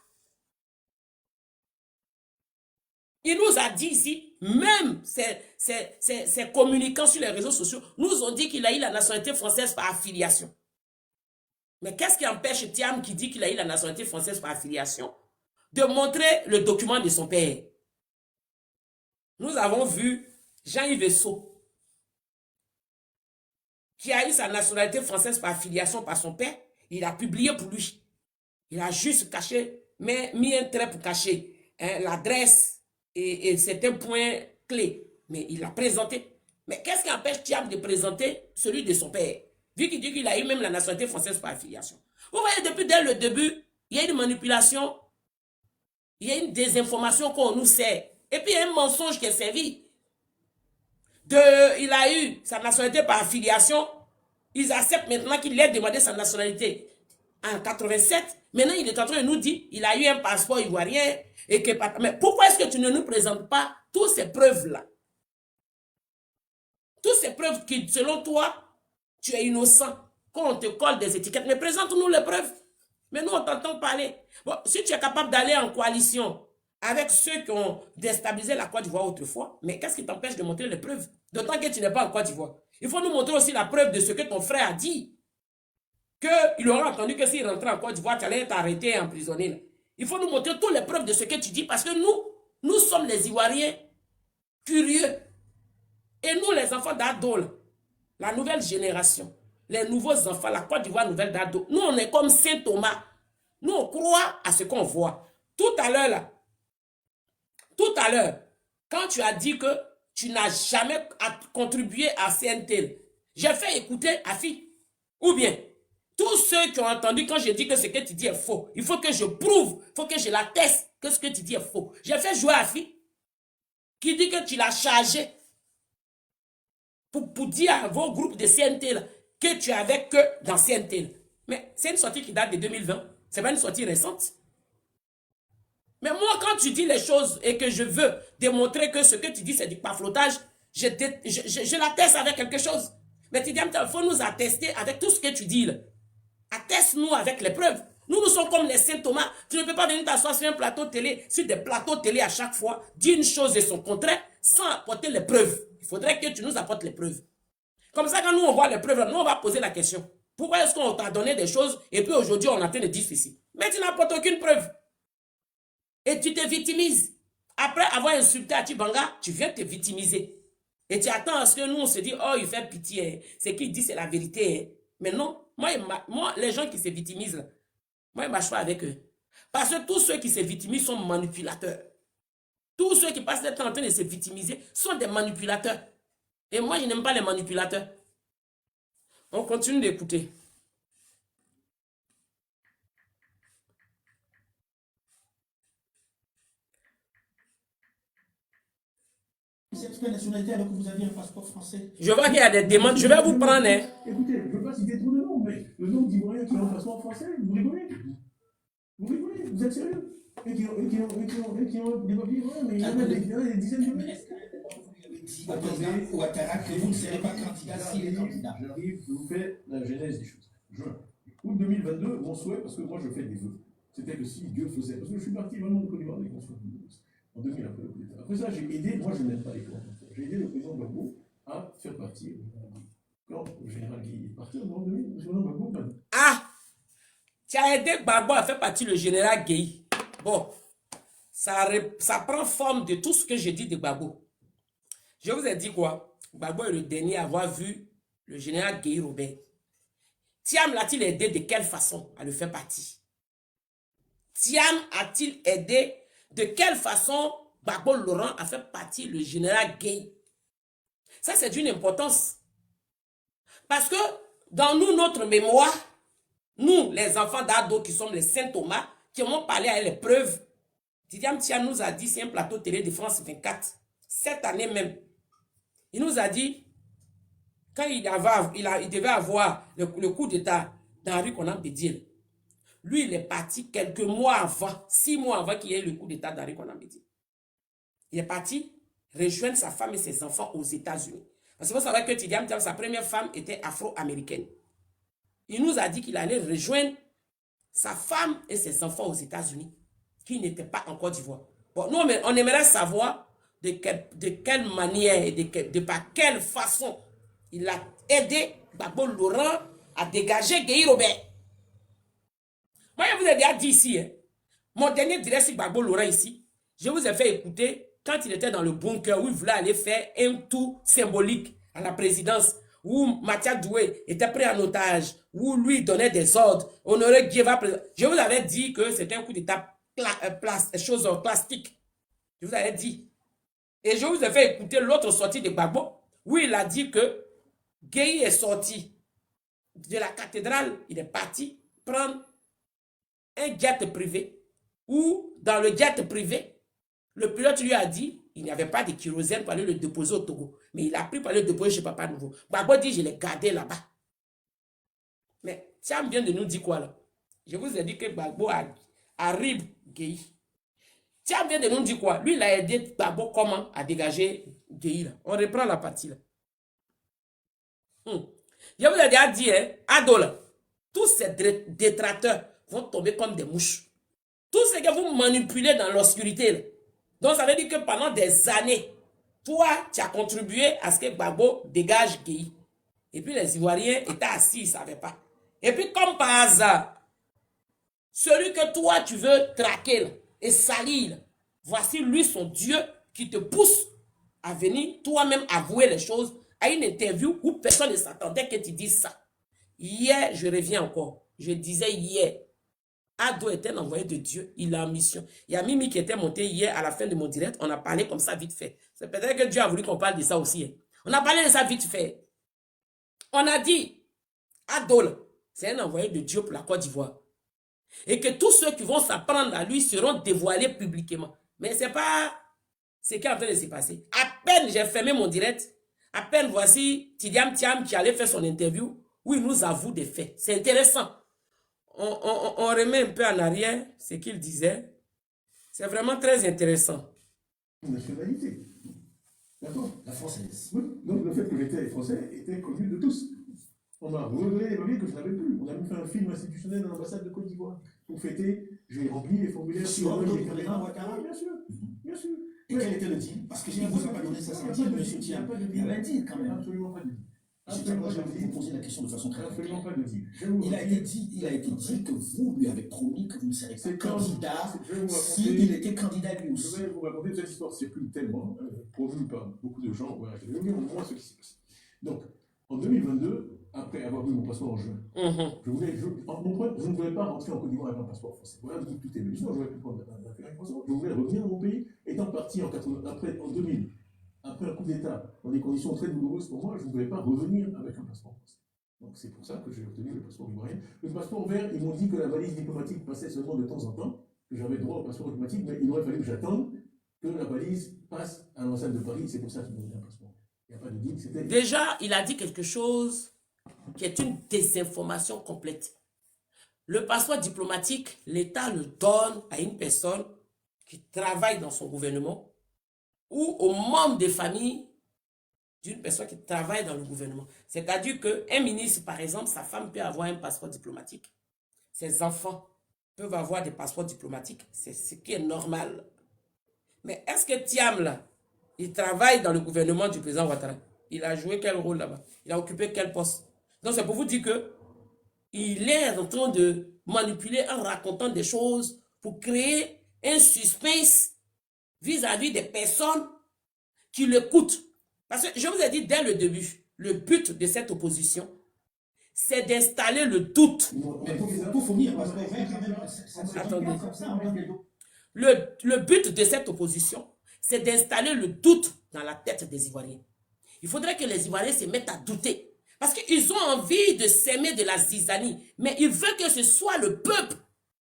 Il nous a dit ici, même ses communicants sur les réseaux sociaux, nous ont dit qu'il a eu la nationalité française par affiliation. Mais qu'est-ce qui empêche Thiam, qui dit qu'il a eu la nationalité française par affiliation, de montrer le document de son père? Nous avons vu Jean-Yves Sceau, qui a eu sa nationalité française par affiliation par son père. Il a publié pour lui. Il a juste caché, mais mis un trait pour cacher l'adresse et certains points clés. Mais il l'a présenté. Mais qu'est-ce qui empêche Thiam de présenter celui de son père, vu qu'il dit qu'il a eu même la nationalité française par affiliation? Vous voyez, dès le début, il y a une manipulation, il y a une désinformation qu'on nous sert. Et puis il y a un mensonge qui est servi. Il a eu sa nationalité par affiliation. Ils acceptent maintenant qu'il ait demandé sa nationalité en 87. Maintenant, il est en train de nous dire qu'il a eu un passeport ivoirien. Et que, mais pourquoi est-ce que tu ne nous présentes pas toutes ces preuves-là? Toutes ces preuves qui, selon toi, tu es innocent. Quand on te colle des étiquettes, mais présente-nous les preuves. Mais nous, on t'entend parler. Bon, si tu es capable d'aller en coalition avec ceux qui ont déstabilisé la Côte d'Ivoire autrefois, mais qu'est-ce qui t'empêche de montrer les preuves? D'autant que tu n'es pas en Côte d'Ivoire. Il faut nous montrer aussi la preuve de ce que ton frère a dit. Qu'il aurait entendu que s'il rentrait en Côte d'Ivoire, tu allais être arrêté et emprisonné. Il faut nous montrer toutes les preuves de ce que tu dis, parce que nous sommes les Ivoiriens curieux. Et nous, les enfants d'Ado, la nouvelle génération, les nouveaux enfants, la Côte d'Ivoire nouvelle d'Ado, nous, on est comme Saint Thomas. Nous, on croit à ce qu'on voit. Tout à l'heure, là, tout à l'heure, quand tu as dit que tu n'as jamais contribué à CNTL, j'ai fait écouter Afi. Ou bien, tous ceux qui ont entendu quand j'ai dit que ce que tu dis est faux, il faut que je prouve, il faut que je l'atteste que ce que tu dis est faux. J'ai fait jouer Afi, qui dit que tu l'as chargé pour dire à vos groupes de CNTL que tu avais que dans CNTL. Mais c'est une sortie qui date de 2020. Ce n'est pas une sortie récente. Mais moi, quand tu dis les choses et que je veux démontrer que ce que tu dis, c'est du paflotage, je l'atteste avec quelque chose. Mais tu dis, il faut nous attester avec tout ce que tu dis. Là. Atteste-nous avec les preuves. Nous sommes comme les Saint Thomas. Tu ne peux pas venir t'asseoir sur un plateau télé, sur des plateaux télé à chaque fois, dire une chose et son contraire, sans apporter les preuves. Il faudrait que tu nous apportes les preuves. Comme ça, quand nous on voit les preuves, nous on va poser la question. Pourquoi est-ce qu'on t'a donné des choses et puis aujourd'hui on est en train de dire ceci? Mais tu n'apportes aucune preuve. Et tu te victimises. Après avoir insulté Atibanga, tu viens te victimiser. Et tu attends à ce que nous, on se dit, oh, il fait pitié. Ce qu'il dit, c'est la vérité. Mais non, moi, les gens qui se victimisent, là, moi, je ne marche pas avec eux. Parce que tous ceux qui se victimisent sont manipulateurs. Tous ceux qui passent leur temps en train de se victimiser sont des manipulateurs. Et moi, je n'aime pas les manipulateurs. On continue d'écouter. Cette nationalité alors que vous aviez un passeport français. Je vois qu'il y a des demandes. Je vais vous prendre. Hein. Écoutez, je ne veux pas citer trop de noms, mais le nombre d'Ivoiriens qui ont un passeport français, vous rigolez. Vous rigolez, vous êtes sérieux? Et qui ont des papiers, mais il y en a des dizaines de milliers. Au président Ouattara que vous ne serez pas candidat s'il est candidat. J'arrive, je vous fais la genèse des choses. Juin. Août 2022, mon souhait, parce que moi je fais des vœux, c'était que si Dieu faisait, parce que je suis parti vraiment de Côte d'Ivoire avec en 2000 après le coup d'État. Après ça, j'ai aidé, moi je n'aime pas les plans. J'ai aidé le président Gbagbo à faire partir quand le général Guy est parti en 2000, le général Gbagbo. Ah! Tu as aidé Gbagbo à faire partir le général Guy. Bon, ça prend forme de tout ce que j'ai dit de Gbagbo. Je vous ai dit quoi? Gbagbo est le dernier à avoir vu le général Guy Robert. Thiam l'a-t-il aidé de quelle façon à le faire partir? Thiam a-t-il aidé de quelle façon Gbagbo Laurent a fait partir le général Guy? Ça, c'est d'une importance. Parce que dans nous, notre mémoire, nous, les enfants d'Ado qui sommes les Saint Thomas, qui ont parlé à les preuves, Tidiam Thiam nous a dit, c'est un plateau télé de France 24, cette année même. Il nous a dit, quand il devait avoir le coup d'État d'Henri Konan Bédiel, lui, il est parti quelques mois avant, 6 mois avant qu'il y ait le coup d'État d'Henri Konan Bédiel. Il est parti rejoindre sa femme et ses enfants aux États-Unis. Parce qu'il faut savoir que Tidiam Thiam, sa première femme était afro-américaine. Il nous a dit qu'il allait rejoindre sa femme et ses enfants aux États-Unis, qui n'étaient pas en Côte d'Ivoire. Bon, nous, on aimerait savoir de quelle manière et de par quelle façon il a aidé Gbagbo Laurent à dégager Guy Robert. Moi, je vous ai déjà dit ici, hein, mon dernier direct sur Gbagbo Laurent ici, je vous ai fait écouter quand il était dans le bunker où il voulait aller faire un tour symbolique à la présidence, où Mathias Doué était pris en otage, où lui donnait des ordres, Honoré Guéva. Je vous avais dit que c'était un coup d'état chose plastique. Je vous avais dit. Et je vous ai fait écouter l'autre sortie de Gbagbo, où il a dit que Gueye est sorti de la cathédrale, il est parti prendre un jet privé, où dans le jet privé, le pilote lui a dit, il n'y avait pas de kérosène pour aller le déposer au Togo. Mais il a pris pour aller le déposer chez Papa Nouveau. Gbagbo dit, je l'ai gardé là-bas. Mais Thiam vient de nous dire quoi là? Je vous ai dit que Gbagbo arrive Gueye. Thiam vient de nous dire quoi? Lui, il a aidé Gbagbo comment à dégager Gueye là. On reprend la partie là. Je vous ai déjà dit, hein, Ado là, tous ces détracteurs vont tomber comme des mouches. Tout ce que vous manipulez dans l'obscurité là. Donc, ça veut dire que pendant des années, toi, tu as contribué à ce que Gbagbo dégage Gueye. Et puis, les Ivoiriens étaient assis, ils ne savaient pas. Et puis, comme par hasard, celui que toi, tu veux traquer là, et salir, là, voici lui, son Dieu, qui te pousse à venir toi-même avouer les choses à une interview où personne ne s'attendait que tu dises ça. Hier, je reviens encore. Je disais hier, Ado est un envoyé de Dieu, il a en mission. Il y a Mimi qui était montée hier à la fin de mon direct, on a parlé comme ça vite fait. C'est peut-être que Dieu a voulu qu'on parle de ça aussi. Hein. On a parlé de ça vite fait. On a dit, Ado, c'est un envoyé de Dieu pour la Côte d'Ivoire. Et que tous ceux qui vont s'apprendre à lui seront dévoilés publiquement. Mais ce n'est pas ce qui est en train de se passer. À peine j'ai fermé mon direct, à peine voici Tidiam Thiam qui allait faire son interview où il nous avoue des faits. C'est intéressant. On remet un peu en arrière ce qu'il disait. C'est vraiment très intéressant. Nationalité. D'accord. La française. Oui. Donc le fait que j'étais français était connu de tous. On m'a redonné les papiers que je n'avais plus. On a même fait un film institutionnel dans l'ambassade de Côte d'Ivoire. Pour fêter, j'ai rempli les formulaires. Sur l'ordre du président Ouattara. Bien sûr. Bien sûr. Et quel était le deal? Parce que je ne vous ai pas donné ça, c'est un deal, monsieur Thiam. Il y avait un deal quand même. Absolument pas de deal. Monsieur Thiam, moi je vais vous poser la question de façon très claire. Absolument pas de deal. Il a été dit que vous lui avez promis que vous ne serez pas candidat s'il était candidat lui aussi. Je vais vous raconter cette histoire circule tellement, promue par beaucoup de gens. Voilà, je vais vous dire au moins ce qui se passe. Donc, en 2022, après avoir eu mon passeport en juin, je ne voulais pas rentrer en Côte d'Ivoire avec un passeport français. Voilà, tout est venu. Sinon, j'aurais pu prendre un passeport. Je voulais revenir dans mon pays, étant parti en 2000, après un coup d'État, dans des conditions très douloureuses pour moi, je ne voulais pas revenir avec un passeport français. Donc c'est pour ça que j'ai obtenu le passeport ivoirien. Le passeport vert, ils m'ont dit que la valise diplomatique passait seulement de temps en temps, que j'avais droit au passeport diplomatique, mais il aurait fallu que j'attende que la valise passe à l'ambassade de Paris. C'est pour ça qu'ils m'ont donné un passeport. Il n'y a pas de deal, c'était... Déjà, il a dit quelque chose qui est une désinformation complète. Le passeport diplomatique, l'État le donne à une personne qui travaille dans son gouvernement ou aux membres des familles d'une personne qui travaille dans le gouvernement. C'est-à-dire qu'un ministre, par exemple, sa femme peut avoir un passeport diplomatique. Ses enfants peuvent avoir des passeports diplomatiques. C'est ce qui est normal. Mais est-ce que Thiam, là, il travaille dans le gouvernement du président Ouattara? Il a joué quel rôle là-bas? Il a occupé quel poste? Donc c'est pour vous dire que il est en train de manipuler en racontant des choses pour créer un suspense vis-à-vis des personnes qui l'écoutent. Parce que je vous ai dit dès le début, le but de cette opposition, c'est d'installer le doute. Mais pour finir, parce que attendez. Le but de cette opposition, c'est d'installer le doute dans la tête des Ivoiriens. Il faudrait que les Ivoiriens se mettent à douter. Parce qu'ils ont envie de s'aimer de la zizanie. Mais ils veulent que ce soit le peuple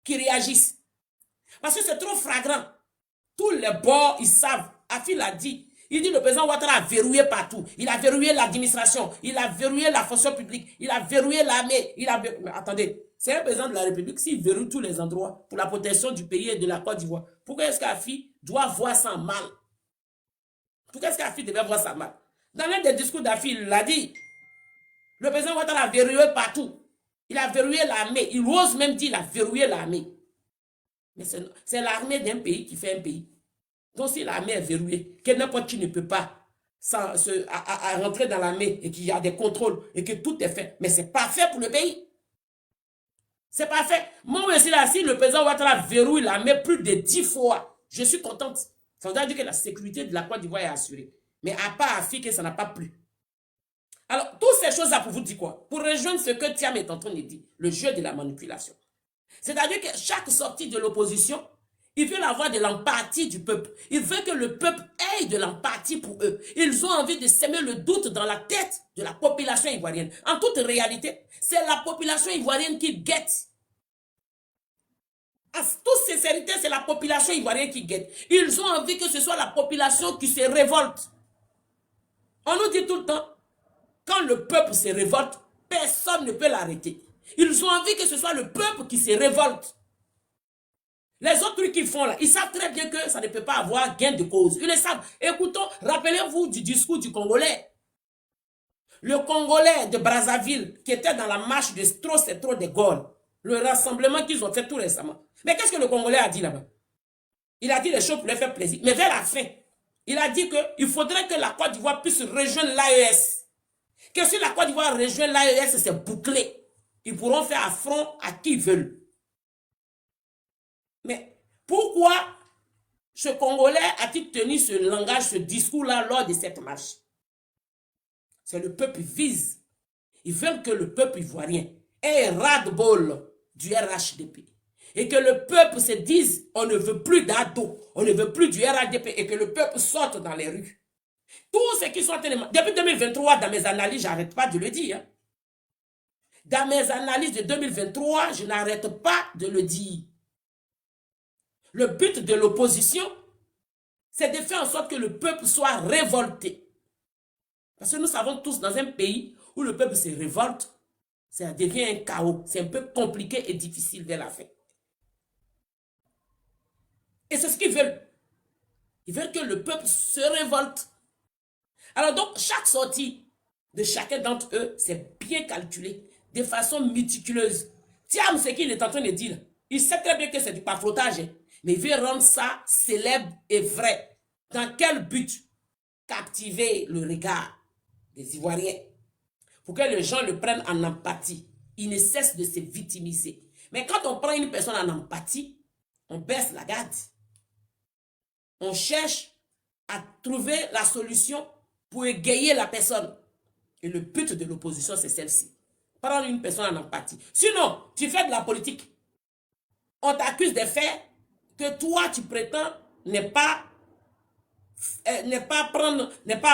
qui réagisse. Parce que c'est trop flagrant. Tous les bords, ils savent. Afi l'a dit. Il dit le président Ouattara a verrouillé partout. Il a verrouillé l'administration. Il a verrouillé la fonction publique. Il a verrouillé l'armée. Mais attendez, c'est un président de la République. S'il verrouille tous les endroits pour la protection du pays et de la Côte d'Ivoire, pourquoi est-ce qu'Afi doit voir ça en mal? Pourquoi est-ce qu'Afi devait voir ça mal? Dans l'un des discours d'Afi, il l'a dit. Le président Ouattara a verrouillé partout. Il a verrouillé l'armée. Il ose même dire qu'il a verrouillé l'armée. Mais c'est l'armée d'un pays qui fait un pays. Donc si l'armée est verrouillée, que n'importe qui ne peut pas rentrer dans l'armée et qu'il y a des contrôles et que tout est fait. Mais c'est parfait pour le pays. C'est parfait. Moi aussi là, si le président Ouattara verrouille l'armée plus de 10 fois, je suis contente. Ça veut dire que la sécurité de la Côte d'Ivoire est assurée. Mais à part Afrique, ça n'a pas plu. Alors, toutes ces choses-là pour vous dire quoi? Pour rejoindre ce que Thiam est en train de dire, le jeu de la manipulation. C'est-à-dire que chaque sortie de l'opposition, ils veulent avoir de l'empathie du peuple. Ils veulent que le peuple ait de l'empathie pour eux. Ils ont envie de semer le doute dans la tête de la population ivoirienne. En toute réalité, c'est la population ivoirienne qui guette. En toute sincérité, c'est la population ivoirienne qui guette. Ils ont envie que ce soit la population qui se révolte. On nous dit tout le temps, quand le peuple se révolte, personne ne peut l'arrêter. Ils ont envie que ce soit le peuple qui se révolte. Les autres trucs qu'ils font là, ils savent très bien que ça ne peut pas avoir gain de cause. Ils le savent. Écoutons, rappelez-vous du discours du Congolais. Le Congolais de Brazzaville, qui était dans la marche de Stros de Gaulle, le rassemblement qu'ils ont fait tout récemment. Mais qu'est-ce que le Congolais a dit là-bas? Il a dit les choses pour leur faire plaisir. Mais vers la fin, il a dit qu'il faudrait que la Côte d'Ivoire puisse rejoindre l'AES. Que si la Côte d'Ivoire rejoint l'AES, c'est bouclé. Ils pourront faire affront à qui ils veulent. Mais pourquoi ce Congolais a-t-il tenu ce langage, ce discours-là lors de cette marche? C'est le peuple vise. Ils veulent que le peuple ivoirien ait ras-de-bol du RHDP. et que le peuple se dise, on ne veut plus d'ADO, on ne veut plus du RADP, et que le peuple sorte dans les rues. Tous ceux qui sont... Depuis 2023, dans mes analyses, j'arrête pas de le dire. Dans mes analyses de 2023, je n'arrête pas de le dire. Le but de l'opposition, c'est de faire en sorte que le peuple soit révolté. Parce que nous savons tous, dans un pays où le peuple se révolte, ça devient un chaos. C'est un peu compliqué et difficile vers la fin. Et c'est ce qu'ils veulent. Ils veulent que le peuple se révolte. Alors donc, chaque sortie de chacun d'entre eux, c'est bien calculé, de façon méticuleuse. Thiam, ce qu'il est en train de dire, il sait très bien que c'est du pafrotage, mais il veut rendre ça célèbre et vrai. Dans quel but? Captiver le regard des Ivoiriens, pour que les gens le prennent en empathie. Il ne cesse de se victimiser. Mais quand on prend une personne en empathie, on baisse la garde. On cherche à trouver la solution pour égayer la personne. Et le but de l'opposition, c'est celle-ci. Prendre une personne en empathie. Sinon, tu fais de la politique. On t'accuse des faits que toi, tu prétends ne pas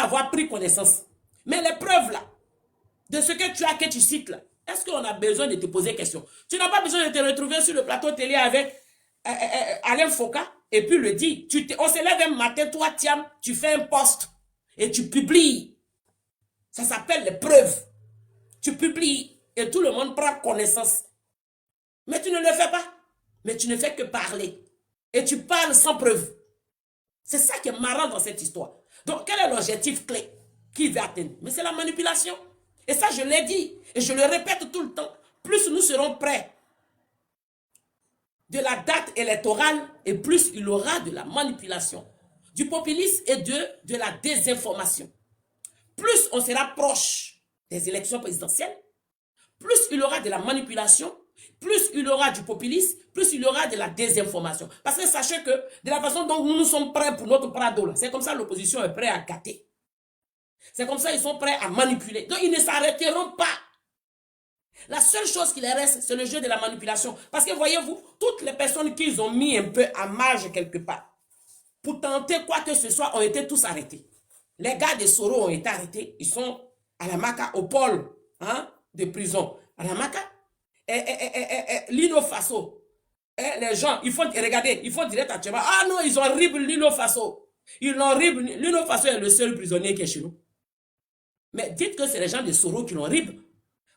avoir pris connaissance. Mais les preuves là, de ce que tu as, que tu cites là, est-ce qu'on a besoin de te poser question? Tu n'as pas besoin de te retrouver sur le plateau télé avec Alain Foka et puis le dire. On se lève un matin, toi, Thiam, tu fais un post et tu publies. Ça s'appelle les preuves. Tu publies et tout le monde prend connaissance. Mais tu ne le fais pas. Mais tu ne fais que parler. Et tu parles sans preuve. C'est ça qui est marrant dans cette histoire. Donc, quel est l'objectif clé qu'il veut atteindre? Mais c'est la manipulation. Et ça, je l'ai dit. Et je le répète tout le temps. Plus nous serons près de la date électorale, et plus il y aura de la manipulation, du populisme et de la désinformation. Plus on sera proche des élections présidentielles, plus il y aura de la manipulation, plus il y aura du populisme, plus il y aura de la désinformation. Parce que sachez que de la façon dont nous sommes prêts pour notre Prado, c'est comme ça l'opposition est prête à gâter. C'est comme ça ils sont prêts à manipuler. Donc ils ne s'arrêteront pas. La seule chose qui les reste, c'est le jeu de la manipulation. Parce que voyez-vous, toutes les personnes qu'ils ont mis un peu à marge quelque part, pour tenter quoi que ce soit, ont été tous arrêtés. Les gars de Soro ont été arrêtés. Ils sont à la Maca, au pôle de prison. À la Maca. Lino Faso. Les gens, regardez, ils font direct actuellement. Ah non, ils ont rible Lino Faso. Ils l'ont rible. Lino Faso est le seul prisonnier qui est chez nous. Mais dites que c'est les gens de Soro qui l'ont rible.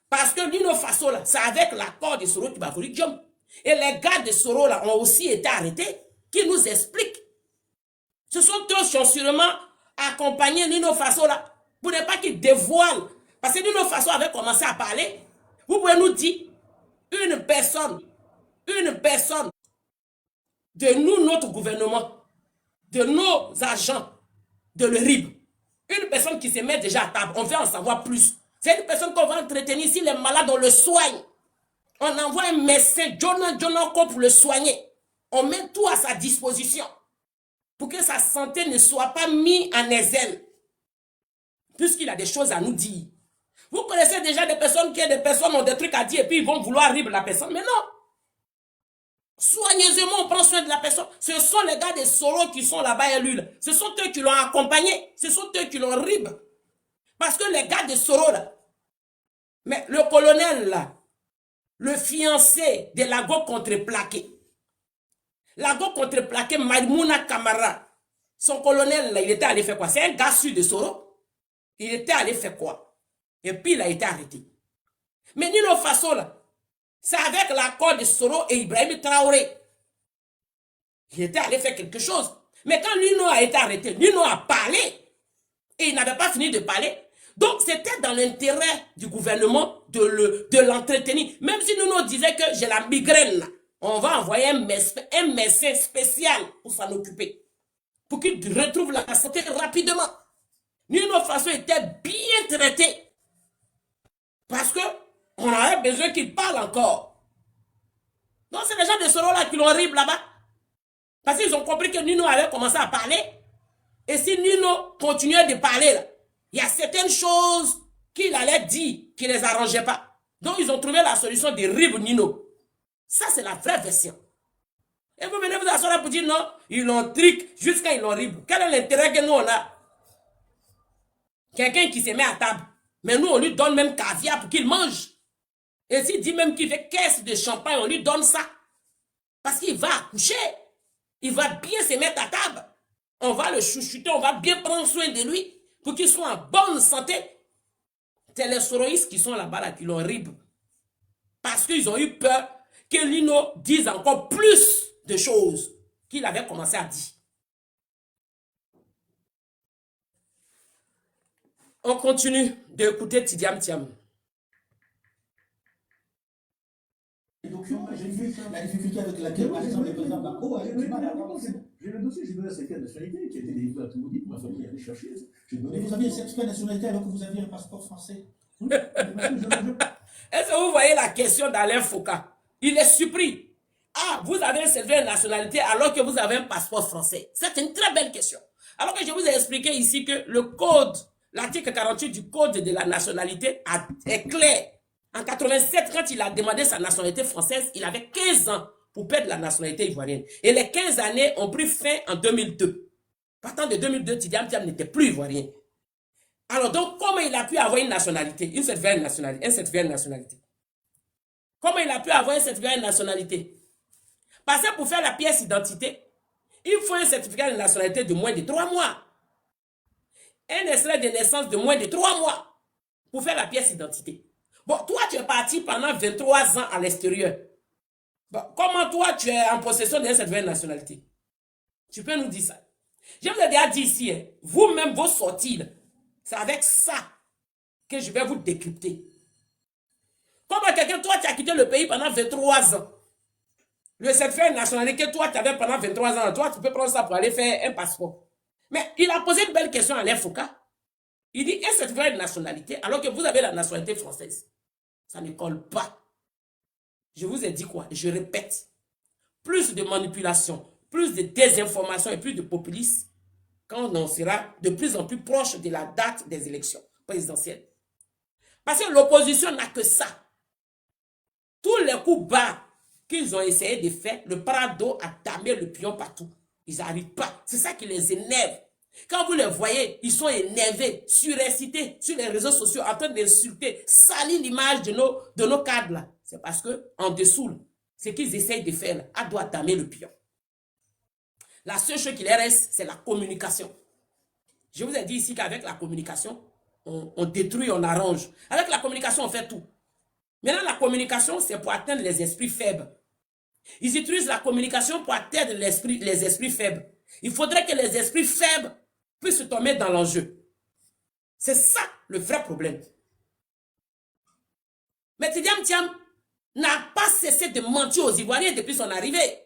Parce que Lino Faso, là, c'est avec l'accord de Soro qui va voler Diom. Et les gars de Soro, là, ont aussi été arrêtés, qui nous expliquent. Ce sont eux qui ont sûrement accompagné Lino Faso, là, pour ne pas qu'ils dévoilent. Parce que Lino Faso avait commencé à parler. Vous pouvez nous dire, une personne de nous, notre gouvernement, de nos agents, de le RIB, une personne qui se met déjà à table, on veut en savoir plus. C'est une personne qu'on va entretenir. S'il est malade, on le soigne. On envoie un médecin, John pour le soigner. On met tout à sa disposition pour que sa santé ne soit pas mise en exil. Puisqu'il a des choses à nous dire. Vous connaissez déjà des personnes ont des trucs à dire et puis ils vont vouloir ribler la personne. Mais non. Soigneusement, on prend soin de la personne. Ce sont les gars des Soro qui sont là-bas élus. Ce sont eux qui l'ont accompagné. Ce sont eux qui l'ont rib. Parce que les gars de Soro, là, mais le colonel, là, le fiancé de Lago contreplaqué, Maïmouna Kamara, son colonel, là, il était allé faire quoi? C'est un gars sûr de Soro. Il était allé faire quoi? Et puis il a été arrêté. Mais Nino Faso, là, c'est avec l'accord de Soro et Ibrahim Traoré. Il était allé faire quelque chose. Mais quand Nino a été arrêté, Nino a parlé. Et il n'avait pas fini de parler. Donc, c'était dans l'intérêt du gouvernement de l'entretenir. Même si Nino disait que j'ai la migraine, là, on va envoyer un médecin spécial pour s'en occuper. Pour qu'il retrouve la santé rapidement. Nino Faso était bien traité. Parce que on avait besoin qu'il parle encore. Donc, c'est les gens de Soro là qui l'ont horrible là-bas. Parce qu'ils ont compris que Nino avait commencé à parler. Et si Nino continuait de parler, là, il y a certaines choses qu'il allait dire qui ne les arrangeaient pas. Donc, ils ont trouvé la solution de rib Nino. Ça, c'est la vraie version. Et vous venez vous asseoir là pour dire non, ils l'ont trick jusqu'à ils l'ont ribre. Quel est l'intérêt que nous on a? Quelqu'un qui se met à table. Mais nous, on lui donne même caviar pour qu'il mange. Et s'il dit même qu'il fait caisse de champagne, on lui donne ça. Parce qu'il va accoucher. Il va bien se mettre à table. On va le chouchouter, on va bien prendre soin de lui pour qu'il soit en bonne santé. C'est les soroïstes qui sont là-bas, là, qui l'ont ribre. Parce qu'ils ont eu peur que Lino dise encore plus de choses qu'il avait commencé à dire. On continue d'écouter Tidiam Thiam. Les documents, j'ai vu la difficulté avec laquelle, par exemple, le président Bako a eu du mal à avoir. J'ai le dossier, j'ai donné un certificat de nationalité qui a été délivré à Touloudi pour ma famille aller chercher. Mais vous aviez un certificat de nationalité alors que vous aviez un passeport français. Est-ce que vous voyez la question d'Alain Foucault? Il est surpris. Ah, vous avez un certificat de nationalité alors que vous avez un passeport français. C'est une très belle question. Alors que je vous ai expliqué ici que le code, l'article 48 du code de la nationalité est clair. En 87, quand il a demandé sa nationalité française, il avait 15 ans pour perdre la nationalité ivoirienne. Et les 15 années ont pris fin en 2002. Partant de 2002, Tidiam Thiam n'était plus ivoirien. Alors donc, comment il a pu avoir une nationalité, un certificat de nationalité? Comment il a pu avoir un certificat de nationalité? Parce que pour faire la pièce d'identité, il faut un certificat de nationalité de moins de 3 mois. Un extrait de naissance de moins de 3 mois pour faire la pièce d'identité. Bon, toi, tu es parti pendant 23 ans à l'extérieur. Bon, comment toi, tu es en possession d'un certificat de nationalité? Tu peux nous dire ça? Je vous ai déjà dit ici, hein, vous-même, vos sorties, c'est avec ça que je vais vous décrypter. Comment quelqu'un, toi, tu as quitté le pays pendant 23 ans. Le certificat de nationalité que toi, tu avais pendant 23 ans, toi, tu peux prendre ça pour aller faire un passeport. Mais il a posé une belle question à Alain Foucault. Il dit, un certificat de nationalité, alors que vous avez la nationalité française. Ça ne colle pas. Je vous ai dit quoi? Je répète. Plus de manipulation, plus de désinformation et plus de populisme quand on sera de plus en plus proche de la date des élections présidentielles. Parce que l'opposition n'a que ça. Tous les coups bas qu'ils ont essayé de faire, le Prado a tamé le pion partout. Ils n'arrivent pas. C'est ça qui les énerve. Quand vous les voyez, ils sont énervés, surexcités sur les réseaux sociaux, en train d'insulter, salir l'image de nos cadres là. C'est parce que en dessous, ce qu'ils essayent de faire, là, doit tamer le pion. La seule chose qui leur reste, c'est la communication. Je vous ai dit ici qu'avec la communication, on détruit, on arrange. Avec la communication, on fait tout. Maintenant, la communication, c'est pour atteindre les esprits faibles. Ils utilisent la communication pour atteindre les esprits faibles. Il faudrait que les esprits faibles puissent tomber dans l'enjeu. C'est ça le vrai problème. Mais Tidiam Thiam n'a pas cessé de mentir aux Ivoiriens depuis son arrivée.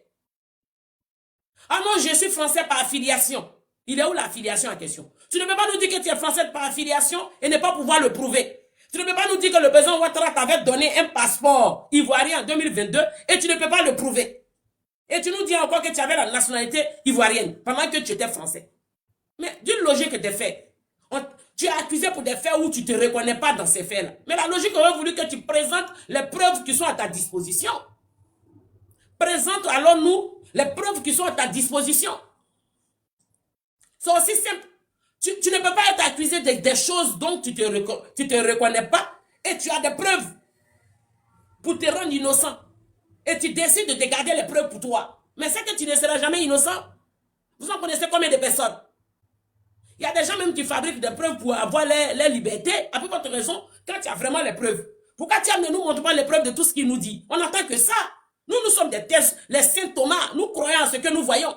Ah non, je suis français par affiliation. Il est où l'affiliation en question? Tu ne peux pas nous dire que tu es français par affiliation et ne pas pouvoir le prouver. Tu ne peux pas nous dire que le président Ouattara t'avait donné un passeport ivoirien en 2022 et tu ne peux pas le prouver. Et tu nous dis encore que tu avais la nationalité ivoirienne pendant que tu étais français. Mais d'une logique des faits, tu es accusé pour des faits où tu ne te reconnais pas dans ces faits-là. Mais la logique aurait voulu que tu présentes les preuves qui sont à ta disposition. Présente alors nous les preuves qui sont à ta disposition. C'est aussi simple. Tu ne peux pas être accusé des choses dont tu te reconnais pas et tu as des preuves pour te rendre innocent. Et tu décides de te garder les preuves pour toi. Mais c'est que tu ne seras jamais innocent. Vous en connaissez combien de personnes? Il y a des gens même qui fabriquent des preuves pour avoir les libertés. À peu votre raison, quand tu as vraiment les preuves. Pourquoi tu ne nous montres pas les preuves de tout ce qu'il nous dit? On n'entend que ça. Nous sommes des tests, les saints Thomas. Nous croyons en ce que nous voyons.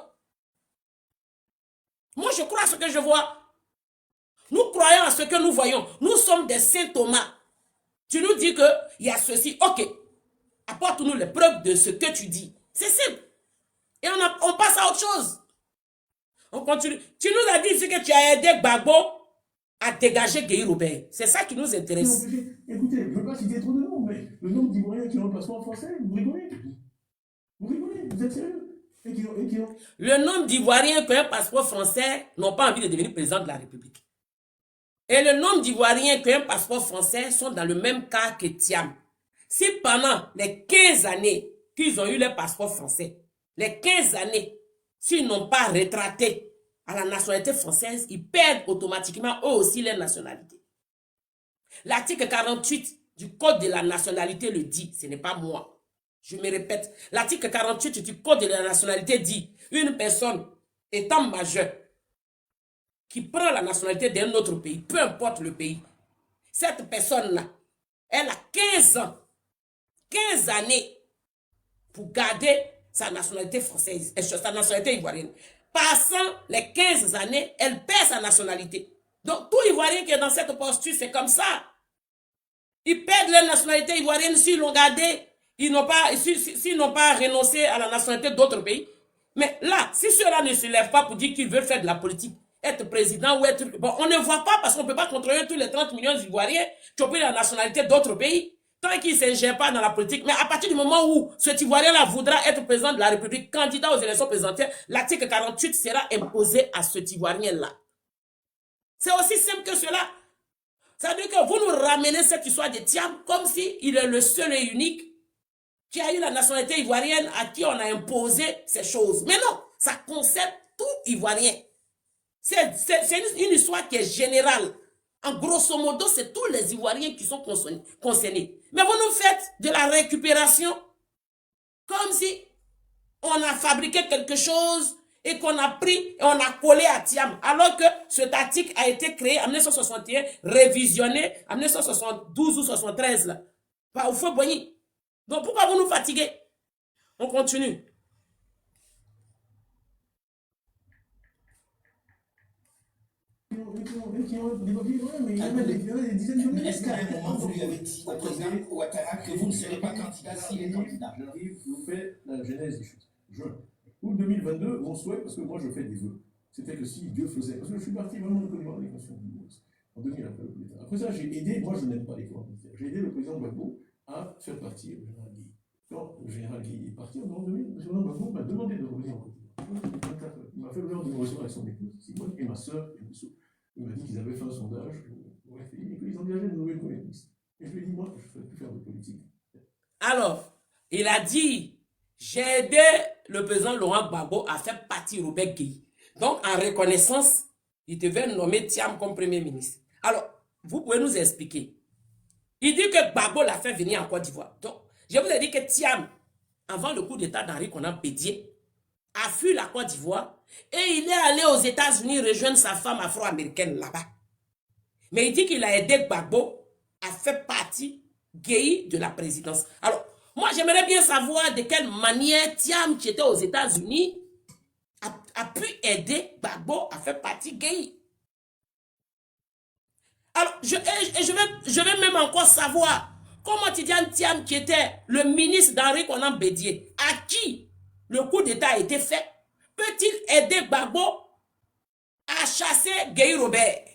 Moi, je crois à ce que je vois. Nous croyons à ce que nous voyons. Nous sommes des saints Thomas. Tu nous dis qu'il y a ceci. Ok. Apporte-nous les preuves de ce que tu dis. C'est simple. Et on passe à autre chose. On continue. Tu nous as dit ici que tu as aidé Gbagbo à dégager Gueye Robert. C'est ça qui nous intéresse. Écoutez, je ne veux pas citer trop de noms, mais le nombre d'Ivoiriens qui ont un passeport français, vous rigolez. Vous rigolez, vous êtes sérieux? Le nombre d'Ivoiriens qui ont un passeport français n'ont pas envie de devenir président de la République. Et le nombre d'Ivoiriens qui ont un passeport français sont dans le même cas que Thiam. Si pendant les 15 années qu'ils ont eu leur passeport français, les 15 années, s'ils n'ont pas retraté à la nationalité française, ils perdent automatiquement eux aussi leur nationalité. L'article 48 du Code de la nationalité le dit, ce n'est pas moi. Je me répète, l'article 48 du Code de la nationalité dit, une personne étant majeure, qui prend la nationalité d'un autre pays, peu importe le pays, cette personne-là, elle a 15 ans, 15 années pour garder sa nationalité française, sa nationalité ivoirienne. Passant les 15 années, elle perd sa nationalité. Donc, tout Ivoirien qui est dans cette posture, c'est comme ça. Ils perdent leur nationalité ivoirienne s'ils l'ont gardée, s'ils n'ont pas renoncé à la nationalité d'autres pays. Mais là, si ceux-là ne se lèvent pas pour dire qu'ils veulent faire de la politique, être président ou être... Bon, on ne voit pas parce qu'on ne peut pas contrôler tous les 30 millions d'Ivoiriens qui ont pris la nationalité d'autres pays. Tant qu'ils ne s'ingèrent pas dans la politique. Mais à partir du moment où cet Ivoirien-là voudra être président de la République, candidat aux élections présidentielles, l'article 48 sera imposé à cet Ivoirien-là. C'est aussi simple que cela. Ça veut dire que vous nous ramenez cette histoire de Thiam comme s'il est le seul et unique qui a eu la nationalité ivoirienne à qui on a imposé ces choses. Mais non, ça concerne tout Ivoirien. C'est une histoire qui est générale. En grosso modo, c'est tous les Ivoiriens qui sont concernés. Mais vous nous faites de la récupération comme si on a fabriqué quelque chose et qu'on a pris et on a collé à Thiam. Alors que cet article a été créé en 1961, révisionné en 1972 ou 73 là, par Houphouët-Boigny. Donc pourquoi vous nous fatiguez? On continue. Mais est-ce qu'à un moment, vous lui avez dit au président Ouattara que vous ne serez pas candidat s'il est candidat? J'arrive, je vous fais la genèse des choses. Août 2022, mon souhait, parce que moi je fais des vœux, c'était que si Dieu faisait, parce que je suis parti vraiment de Côte d'Ivoire avec en 2000 après le coup d'État. Après ça, j'ai aidé, moi je n'aime pas les corps militaires, j'ai aidé le président Gbagbo à faire partir le général Guy. Quand le général Guy est parti en 2000, le président Gbagbo m'a demandé de revenir en Côte d'Ivoire. Il m'a fait l'honneur de me recevoir avec son épouse, Simone, et ma soeur, il m'a dit qu'ils avaient fait un sondage, et qu'ils engageaient de nouvelles Premier ministre. Et je lui ai dit, moi, je ne fais plus faire de politique. Alors, il a dit, j'ai aidé le président Laurent Gbagbo à faire partir Robert Gueye. Donc, en reconnaissance, il devait nommer Thiam comme Premier ministre. Alors, vous pouvez nous expliquer. Il dit que Gbagbo l'a fait venir en Côte d'Ivoire. Donc, je vous ai dit que Thiam, avant le coup d'État d'Henri Konan Bédié, a fui la Côte d'Ivoire et il est allé aux États-Unis rejoindre sa femme afro-américaine là-bas. Mais il dit qu'il a aidé Gbagbo à faire partie Gueye de la présidence. Alors, moi, j'aimerais bien savoir de quelle manière Thiam, qui était aux États-Unis, a pu aider Gbagbo à faire partie Gueye. Alors, je vais même encore savoir comment Tidiane Thiam, qui était le ministre d'Henri Konan Bédié, à qui le coup d'État a été fait, peut-il aider Gbagbo à chasser Gueye Robert?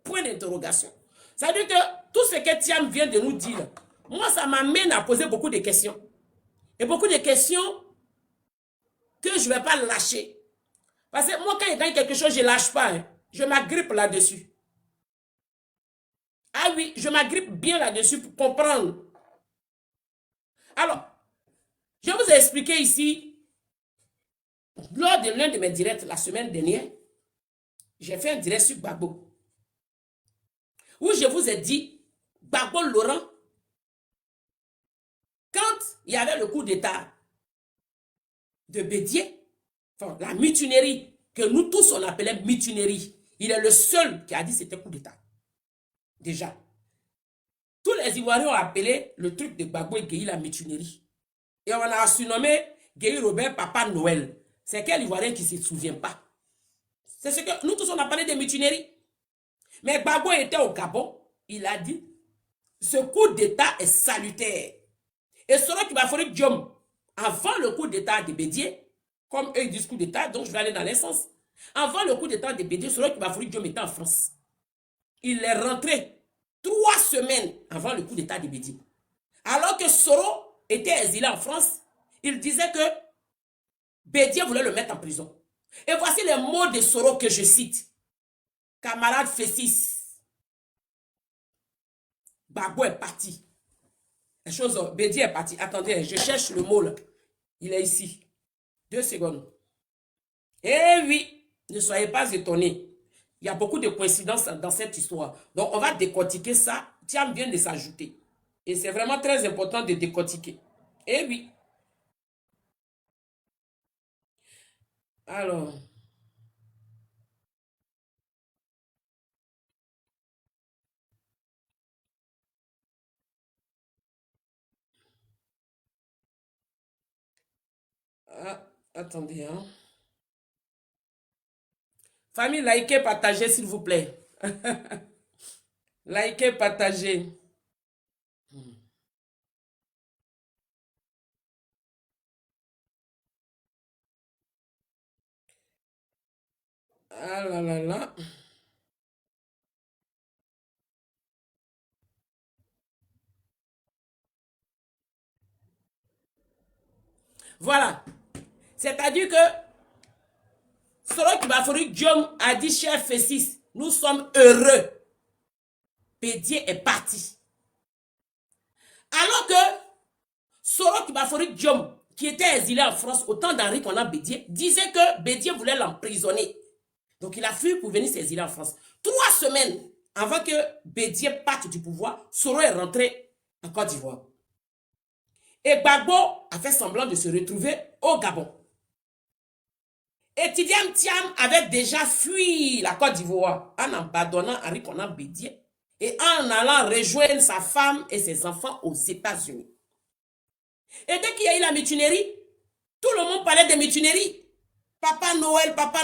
Point d'interrogation. Ça veut dire que tout ce que Thiam vient de nous dire, moi, ça m'amène à poser beaucoup de questions. Et beaucoup de questions que je ne vais pas lâcher. Parce que moi, quand il gagne quelque chose, je ne lâche pas. Hein. Je m'agrippe là-dessus. Ah oui, je m'agrippe bien là-dessus pour comprendre. Alors, je vous ai expliqué ici, lors de l'un de mes directs la semaine dernière, j'ai fait un direct sur Gbagbo, où je vous ai dit, Gbagbo Laurent, quand il y avait le coup d'État de Bédié, enfin, la mutinerie, que nous tous on appelait mutinerie, il est le seul qui a dit que c'était coup d'État. Déjà. Tous les Ivoiriens ont appelé le truc de Gbagbo et Gueye la mutinerie. Et on a surnommé Gueye Robert Papa Noël. C'est quel Ivoirien qui ne se souvient pas? C'est ce que nous tous on a parlé de mutinerie. Mais Gbagbo était au Gabon, il a dit, ce coup d'État est salutaire. Et Soro Kibafori Diom, avant le coup d'État de Bédié, comme eux ils disent coup d'État, donc je vais aller dans l'essence. Avant le coup d'État de Bédié, Soro Kibafori Diom était en France. Il est rentré 3 semaines avant le coup d'État de Bédié. Alors que Soro était exilé en France, il disait que Bédié voulait le mettre en prison. Et voici les mots de Soro que je cite. Camarade Fessis, Gbagbo est parti. La chose, Bédié est parti. Attendez, je cherche le mot là. Il est ici. 2 secondes. Eh oui, ne soyez pas étonnés. Il y a beaucoup de coïncidences dans cette histoire. Donc, on va décortiquer ça. Thiam vient de s'ajouter. Et c'est vraiment très important de décortiquer. Eh oui. Alors. Ah, attendez, hein. Famille, likez, partagez, s'il vous plaît. Likez, partagez. Ah là là là. Voilà. C'est-à-dire que Soro Kibafori Diom a dit, cher Fessis, nous sommes heureux. Bédié est parti. Alors que Soro Kibafori Diom, qui était exilé en France au temps d'Henri Konan Bédié, disait que Bédié voulait l'emprisonner. Donc il a fui pour venir s'exiler en France. 3 semaines avant que Bédié parte du pouvoir, Soro est rentré en Côte d'Ivoire. Et Gbagbo a fait semblant de se retrouver au Gabon. Et Tidiane Thiam avait déjà fui la Côte d'Ivoire en abandonnant Henri Konan Bédié et en allant rejoindre sa femme et ses enfants aux États-Unis. Et dès qu'il y a eu la mutinerie, tout le monde parlait de mutinerie. Papa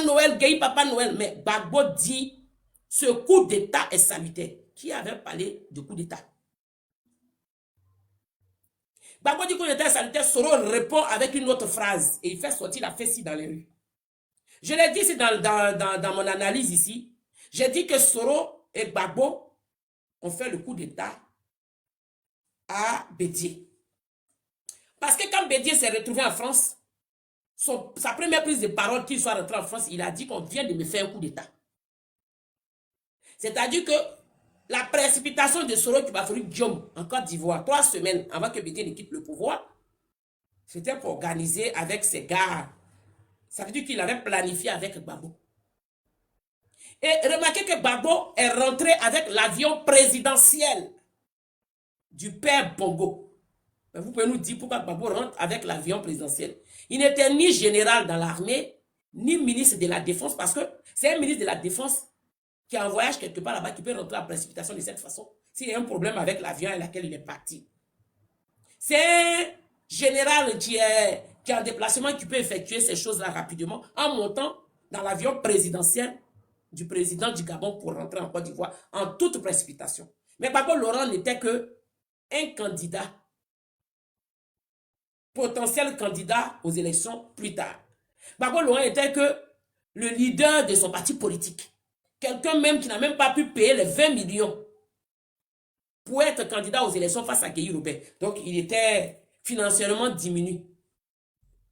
Noël, Gueye, Papa Noël. Mais Gbagbo dit, ce coup d'État est salutaire. Qui avait parlé de coup d'État? Gbagbo dit coup d'État est salutaire, Soro répond avec une autre phrase. Et il fait sortir la fessie dans les rues. Je l'ai dit ici dans mon analyse ici. J'ai dit que Soro et Gbagbo ont fait le coup d'État à Bédié. Parce que quand Bédié s'est retrouvé en France, sa première prise de parole qu'il soit rentré en France, il a dit qu'on vient de me faire un coup d'État. C'est-à-dire que la précipitation de Soro Kibafori Diom en Côte d'Ivoire, 3 semaines avant que Bédié ne quitte le pouvoir, c'était pour organiser avec ses gars. Ça veut dire qu'il avait planifié avec Gbagbo. Et remarquez que Gbagbo est rentré avec l'avion présidentiel du père Bongo. Mais vous pouvez nous dire pourquoi Gbagbo rentre avec l'avion présidentiel. Il n'était ni général dans l'armée, ni ministre de la Défense, parce que c'est un ministre de la Défense qui est en voyage quelque part là-bas, qui peut rentrer en précipitation de cette façon, s'il y a un problème avec l'avion à laquelle il est parti. C'est un général qui est en déplacement, qui peut effectuer ces choses-là rapidement, en montant dans l'avion présidentiel du président du Gabon pour rentrer en Côte d'Ivoire, en toute précipitation. Mais Gbagbo Laurent n'était qu'un candidat, potentiel candidat aux élections plus tard. Gbagbo Laurent était que le leader de son parti politique. Quelqu'un même qui n'a même pas pu payer les 20 millions pour être candidat aux élections face à Gueye Robert. Donc, il était financièrement diminué.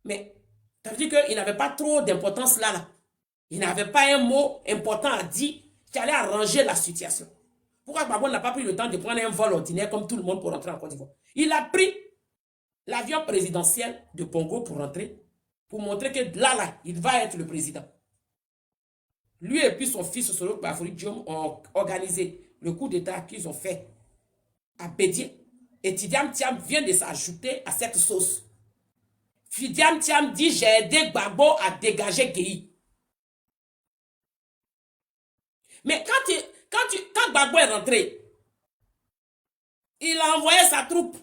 Mais, ça veut dire qu'il n'avait pas trop d'importance là. Il n'avait pas un mot important à dire qui allait arranger la situation. Pourquoi Gbagbo n'a pas pris le temps de prendre un vol ordinaire comme tout le monde pour rentrer en Côte d'Ivoire? Il a pris l'avion présidentiel de Bongo pour rentrer, pour montrer que là, il va être le président. Lui et puis son fils Soro Kibafori Diom ont organisé le coup d'État qu'ils ont fait à Bédié. Et Tidiane Thiam vient de s'ajouter à cette sauce. Tidiane Thiam dit, j'ai aidé Gbagbo à dégager Gueye. Mais quand Gbagbo est rentré, il a envoyé sa troupe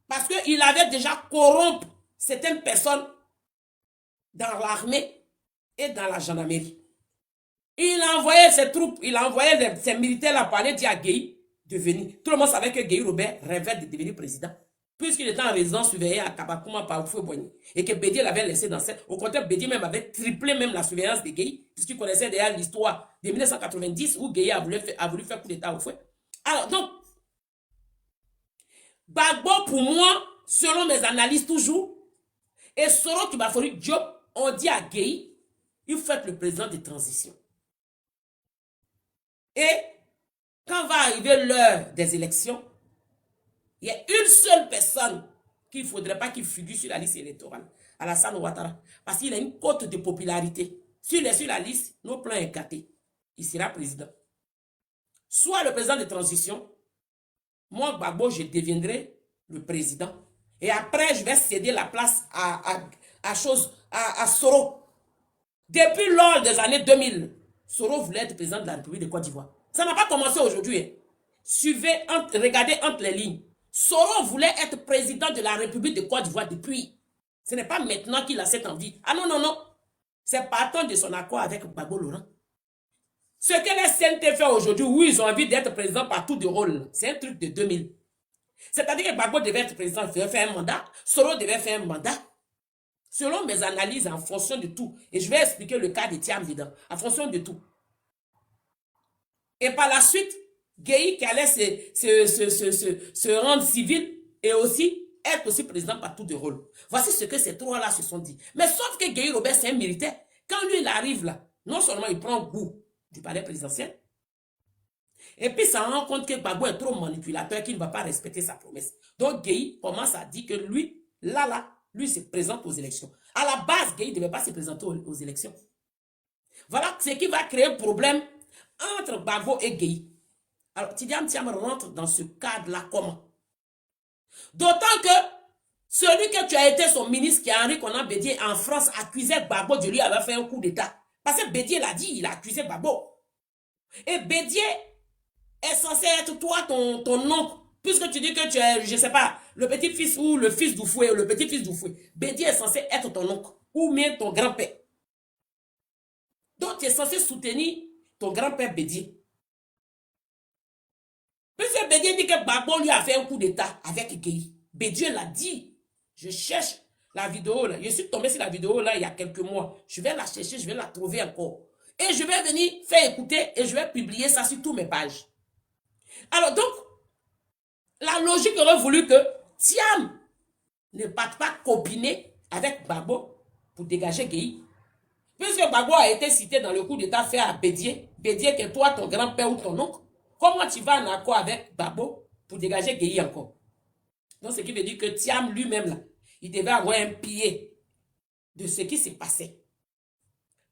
parce qu'il avait déjà corrompu certaines personnes dans l'armée et dans la gendarmerie. Il a envoyé ses troupes, il a envoyé ses militaires là pour aller dire à Gueye de venir. Tout le monde savait que Gueye Robert rêvait de devenir président, puisqu'il était en résidence surveillée à Kabakouma par Oufoué-Boigny, et que Bédié l'avait laissé dans cette... Au contraire, Bédié même avait triplé même la surveillance de Gueye, puisqu'il connaissait déjà l'histoire de 1990 où Gueye a voulu faire coup d'état au Oufoué. Alors donc, Gbagbo pour moi, selon mes analyses toujours, et Soro Kibafori Diom ont dit à Gueye, il faut être le président de transition. Et quand va arriver l'heure des élections, il y a une seule personne qu'il ne faudrait pas qu'il figure sur la liste électorale. Alassane Ouattara. Parce qu'il a une cote de popularité. S'il est sur la liste, nos plans est gâté. Il sera président. Soit le président de transition, moi, Gbagbo, je deviendrai le président. Et après, je vais céder la place à Soro. Depuis lors des années 2000, Soro voulait être président de la République de Côte d'Ivoire. Ça n'a pas commencé aujourd'hui. Hein. Suivez, regardez entre les lignes. Soro voulait être président de la République de Côte d'Ivoire depuis. Ce n'est pas maintenant qu'il a cette envie. Ah non, non, non. C'est partant de son accord avec Gbagbo Laurent. Ce que les CNT fait aujourd'hui, où ils ont envie d'être président par tout de rôle, c'est un truc de 2000. C'est-à-dire que Gbagbo devait être président, devait faire un mandat. Soro devait faire un mandat. Selon mes analyses, en fonction de tout. Et je vais expliquer le cas de Thiam dedans. En fonction de tout. Et par la suite, Gueye qui allait se rendre civil et aussi être aussi président par tout de rôle. Voici ce que ces trois-là se sont dit. Mais sauf que Gueye Robert, c'est un militaire. Quand lui, il arrive là, non seulement il prend goût du palais présidentiel, et puis ça rend compte que Gbagbo est trop manipulateur, qu'il ne va pas respecter sa promesse. Donc Gueye commence à dire que lui, lui se présente aux élections. À la base, Gueye ne devait pas se présenter aux élections. Voilà ce qui va créer un problème entre Gbagbo et Gueye. Alors, Tidiane Thiam rentre dans ce cadre-là comment? D'autant que celui que tu as été son ministre, qui est Henri Konan Bédié en France, accusait Gbagbo de lui avoir fait un coup d'État. Parce que Bédié l'a dit, il a accusé Gbagbo. Et Bédié est censé être toi, ton oncle, puisque tu dis que tu es, je ne sais pas, le petit-fils ou le fils d'Oufoué, ou le petit-fils d'Oufoué. Bédié est censé être ton oncle, ou même ton grand-père. Donc, tu es censé soutenir ton grand-père Bédié. Puisque Bédié dit que Gbagbo lui a fait un coup d'État avec Gueye. Bédié l'a dit. Je cherche la vidéo là. Je suis tombé sur la vidéo là il y a quelques mois. Je vais la chercher, je vais la trouver encore. Et je vais venir faire écouter et je vais publier ça sur toutes mes pages. Alors donc, la logique aurait voulu que Thiam ne parte pas copiner avec Gbagbo pour dégager Gueye. Puisque Gbagbo a été cité dans le coup d'État fait à Bédié. Bédié que toi, ton grand-père ou ton oncle. Comment tu vas en accord avec Gbagbo pour dégager Gueye encore? Donc, ce qui veut dire que Thiam lui-même, là, il devait avoir un pied de ce qui s'est passé.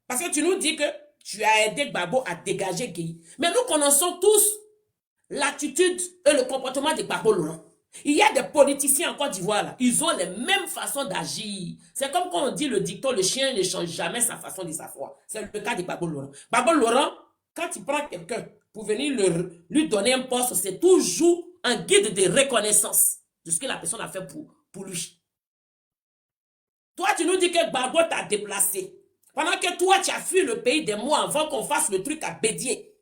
Parce que tu nous dis que tu as aidé Gbagbo à dégager Gueye. Mais nous connaissons tous l'attitude et le comportement de Gbagbo Laurent. Il y a des politiciens en Côte d'Ivoire, là, ils ont les mêmes façons d'agir. C'est comme quand on dit le dicton, le chien ne change jamais sa façon de s'asseoir. C'est le cas de Gbagbo Laurent. Gbagbo Laurent, quand il prend quelqu'un pour venir lui donner un poste, c'est toujours un guide de reconnaissance de ce que la personne a fait pour lui. Toi, tu nous dis que Gbagbo t'a déplacé. Pendant que toi, tu as fui le pays des mois avant qu'on fasse le truc à Bédié.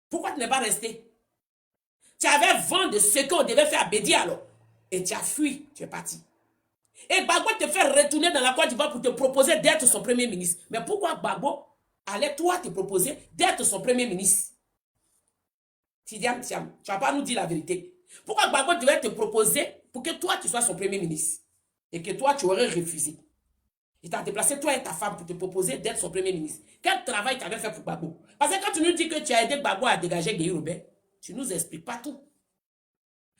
Pourquoi tu n'es pas resté? Tu avais vent de ce qu'on devait faire à Bédié alors. Et tu as fui, tu es parti. Et Gbagbo te fait retourner dans la Côte d'Ivoire pour te proposer d'être son premier ministre. Mais pourquoi Gbagbo allait toi te proposer d'être son premier ministre? Tidiane Thiam, tu ne vas pas nous dire la vérité. Pourquoi Gbagbo devait te proposer pour que toi tu sois son premier ministre? Et que toi tu aurais refusé. Il t'a déplacé, toi et ta femme, pour te proposer d'être son premier ministre. Quel travail tu avais fait pour Gbagbo? Parce que quand tu nous dis que tu as aidé Gbagbo à dégager Gueye Robert, tu ne nous expliques pas tout.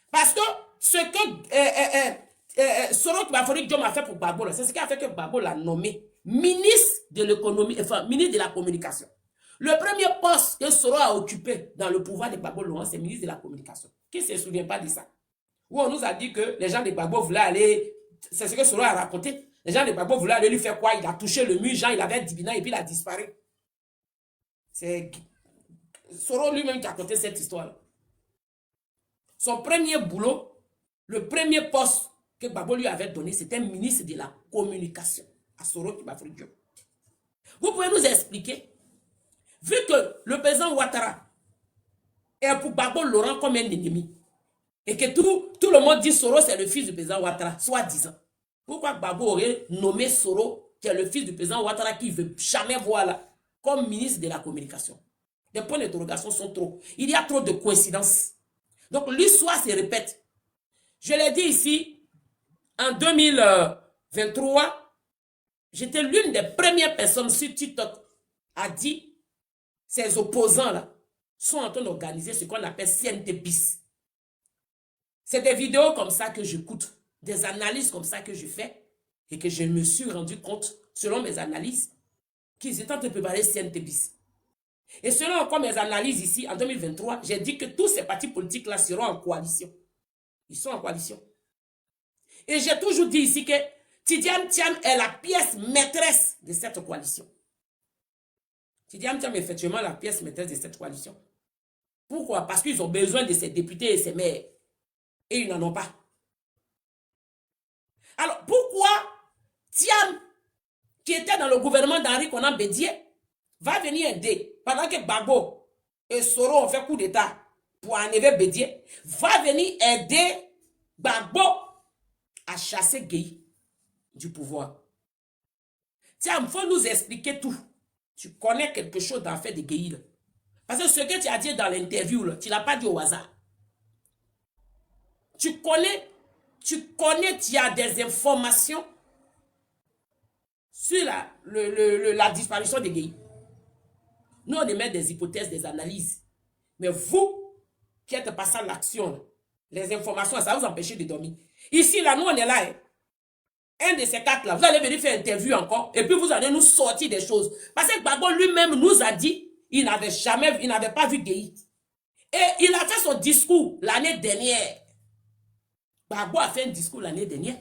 Parce que ce que Soro Kibafori Diom a fait pour Gbagbo, c'est ce qui a fait que Gbagbo l'a nommé ministre de l'économie, enfin ministre de la communication. Le premier poste que Soro a occupé dans le pouvoir de Gbagbo Laurent, c'est ministre de la communication. Qui ne se souvient pas de ça? Où on nous a dit que les gens de Gbagbo voulaient aller, c'est ce que Soro a raconté, les gens de Gbagbo voulaient aller lui faire quoi? Il a touché le mur, Jean, il avait Dibina et puis il a disparu. C'est Soro lui-même qui a raconté cette histoire-là. Son premier boulot, le premier poste que Gbagbo lui avait donné, c'était ministre de la communication à Soro Kibafori Diom. Vous pouvez nous expliquer, vu que le président Ouattara est pour Gbagbo Laurent comme un ennemi, et que tout le monde dit Soro c'est le fils du président Ouattara, soi-disant, pourquoi Gbagbo aurait nommé Soro, qui est le fils du président Ouattara, qui ne veut jamais voir là, comme ministre de la communication? Les points d'interrogation sont trop. Il y a trop de coïncidences. Donc l'histoire se répète. Je l'ai dit ici, en 2023, j'étais l'une des premières personnes sur TikTok à dire ces opposants-là sont en train d'organiser ce qu'on appelle CNT bis. C'est des vidéos comme ça que j'écoute, des analyses comme ça que je fais. et que je me suis rendu compte, selon mes analyses, qu'ils étaient en train de préparer CNTBIS. Et selon encore mes analyses ici, en 2023, j'ai dit que tous ces partis politiques-là seront en coalition. Ils sont en coalition. Et j'ai toujours dit ici que Tidiane Thiam est la pièce maîtresse de cette coalition. Tidiane Thiam est effectivement la pièce maîtresse de cette coalition. Pourquoi? Parce qu'ils ont besoin de ces députés et ces maires. Et ils n'en ont pas. Alors, pourquoi Thiam, qui était dans le gouvernement d'Henri Konan Bédié, va venir aider, pendant que Gbagbo et Soro ont fait coup d'État pour enlever Bédié, va venir aider Gbagbo à chasser Gueye du pouvoir. Thiam, il faut nous expliquer tout. Tu connais quelque chose dans l'affaire de Gueye. Parce que ce que tu as dit dans l'interview, tu ne l'as pas dit au hasard. Tu connais, tu as des informations sur la disparition de Gueye. Nous, on émet des hypothèses, des analyses. Mais vous, qui êtes passé à l'action, les informations, ça vous empêche de dormir. Ici, là, nous, on est là. Hein. Un de ces quatre-là, vous allez venir faire interview encore, et puis vous allez nous sortir des choses. Parce que Gbagbo lui-même nous a dit, il n'avait pas vu Gueye. Et il a fait son discours l'année dernière. Gbagbo a fait un discours l'année dernière,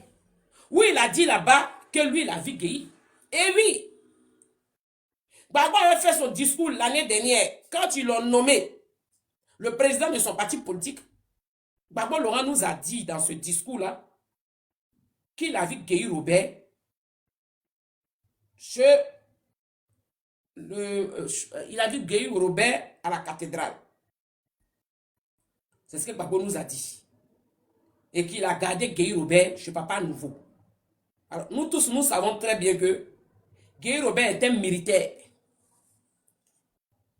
où il a dit là-bas que lui, il a vu Gueye. Et oui, Gbagbo avait fait son discours l'année dernière, quand ils l'ont nommé le président de son parti politique. Gbagbo Laurent nous a dit dans ce discours-là qu'il a vu Gueye Robert il a vu Gueye Robert à la cathédrale. C'est ce que Gbagbo nous a dit. Et qu'il a gardé Gueye Robert chez Papa Nouveau. Alors, nous tous, nous savons très bien que Gueye Robert est un militaire.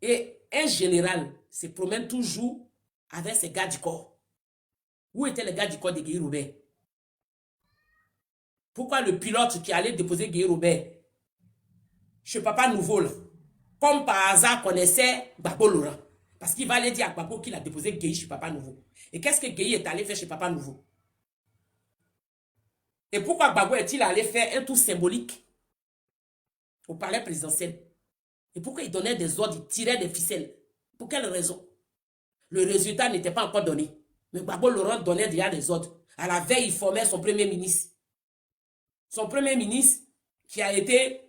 Et un général se promène toujours avec ses gars du corps. Où étaient les gars du corps de Gueye Robert? Pourquoi le pilote qui allait déposer Gueye Robert chez Papa Nouveau, là, comme par hasard, connaissait Gbagbo Laurent? Parce qu'il va aller dire à Gbagbo qu'il a déposé Gueye chez Papa Nouveau. Et qu'est-ce que Gueye est allé faire chez Papa Nouveau? Et pourquoi Gbagbo est-il allé faire un tour symbolique au palais présidentiel? Et pourquoi il donnait des ordres, il tirait des ficelles? Pour quelle raison? Le résultat n'était pas encore donné. Mais Gbagbo Laurent donnait déjà des ordres. À la veille, il formait son premier ministre. Son premier ministre qui a été,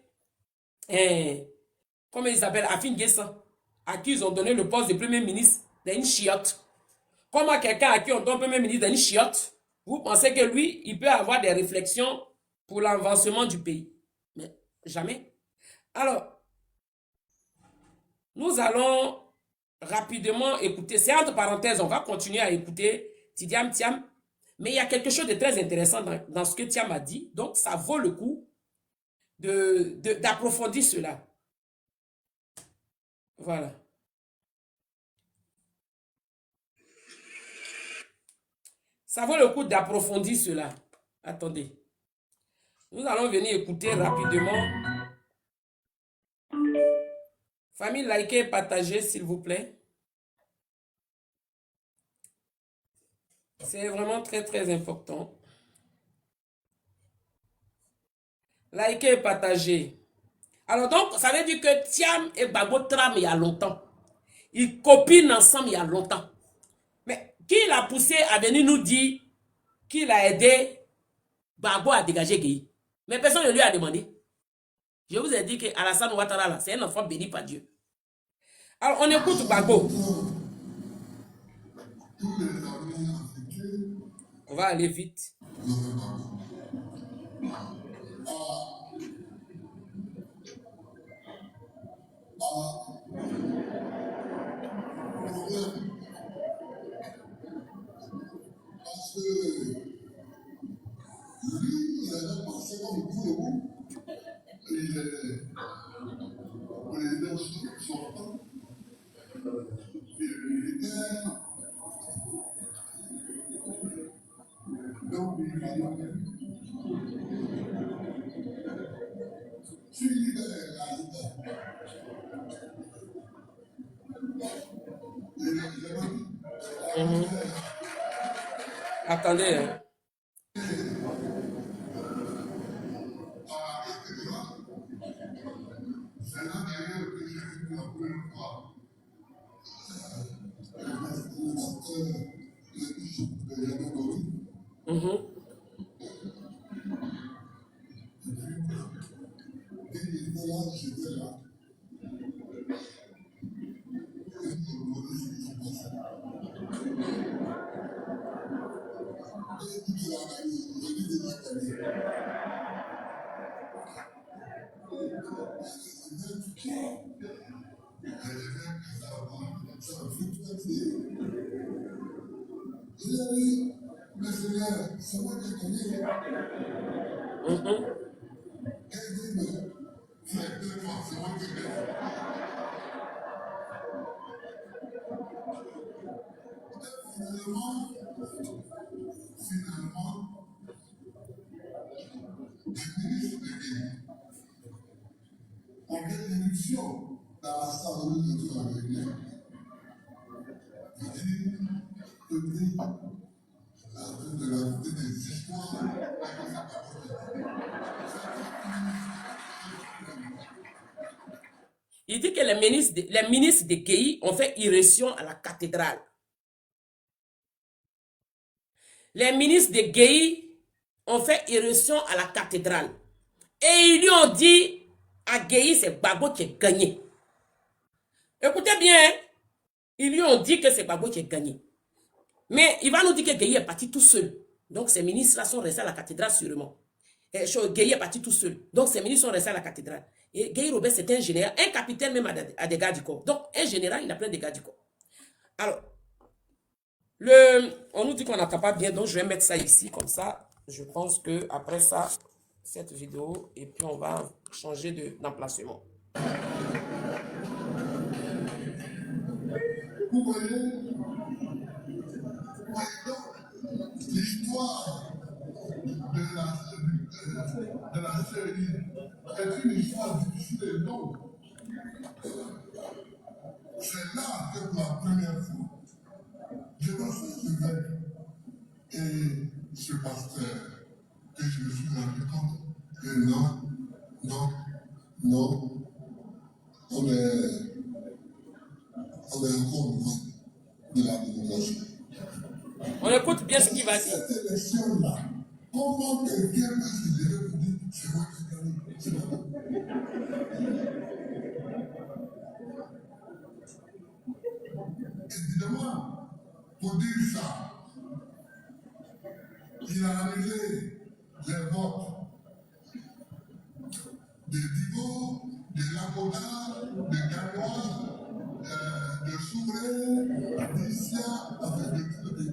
comment il s'appelle, Afin Guessan, à qui ils ont donné le poste de premier ministre d'une chiotte. Comment quelqu'un à qui on donne premier ministre d'une chiotte, vous pensez que lui, il peut avoir des réflexions pour l'avancement du pays? Mais jamais. Alors, nous allons rapidement écouter, c'est entre parenthèses, on va continuer à écouter Tidiane Thiam, mais il y a quelque chose de très intéressant dans ce que Thiam a dit, donc ça vaut le coup d'approfondir cela. Voilà. Ça vaut le coup d'approfondir cela. Attendez. Nous allons venir écouter rapidement. Famille, likez et partagez, s'il vous plaît. C'est vraiment très, très important. Likez et partagez. Alors donc, ça veut dire que Thiam et Gbagbo trament il y a longtemps. Ils copinent ensemble il y a longtemps. Mais qui l'a poussé à venir nous dire qu'il a aidé Gbagbo à dégager Gueye? Mais personne ne lui a demandé. Je vous ai dit qu'Alassane Ouattara, c'est un enfant béni par Dieu. Alors, on écoute Gbagbo. On va aller vite. Attendez. Il dit que les ministres de Guéhi ont fait irruption à la cathédrale. Les ministres de Guéhi ont fait irruption à la cathédrale. Et ils lui ont dit, à Guéhi, c'est Gbagbo qui a gagné. Écoutez bien, hein? Ils lui ont dit que c'est Gbagbo qui a gagné. Mais il va nous dire que Guéhi est parti tout seul. Donc ces ministres-là sont restés à la cathédrale sûrement. Guéhi est parti tout seul. Donc ces ministres sont restés à la cathédrale. Et Guéhi Robert, c'est un général, un capitaine même à des gardes du corps. Donc un général, il a plein de gardes du corps. Alors, on nous dit qu'on n'entend pas bien, donc je vais mettre ça ici, comme ça. Je pense que après ça, cette vidéo, et puis on va changer d'emplacement. Vous voyez, l'histoire de la série est une histoire difficile et longue. C'est là que pour la première fois, je me suis levé et ce pasteur, que je me suis rendu compte que non, on est encore loin de la démocratie. On écoute bien ce qu'il va dire. Cette élection-là, comment quelqu'un peut se lever pour dire c'est moi qui gagne? C'est moi. Évidemment, pour dire ça, il a annulé les votes de Digo, de Lakoda, de Gagnois, de Souré, d'Issia, avec de tout le pays.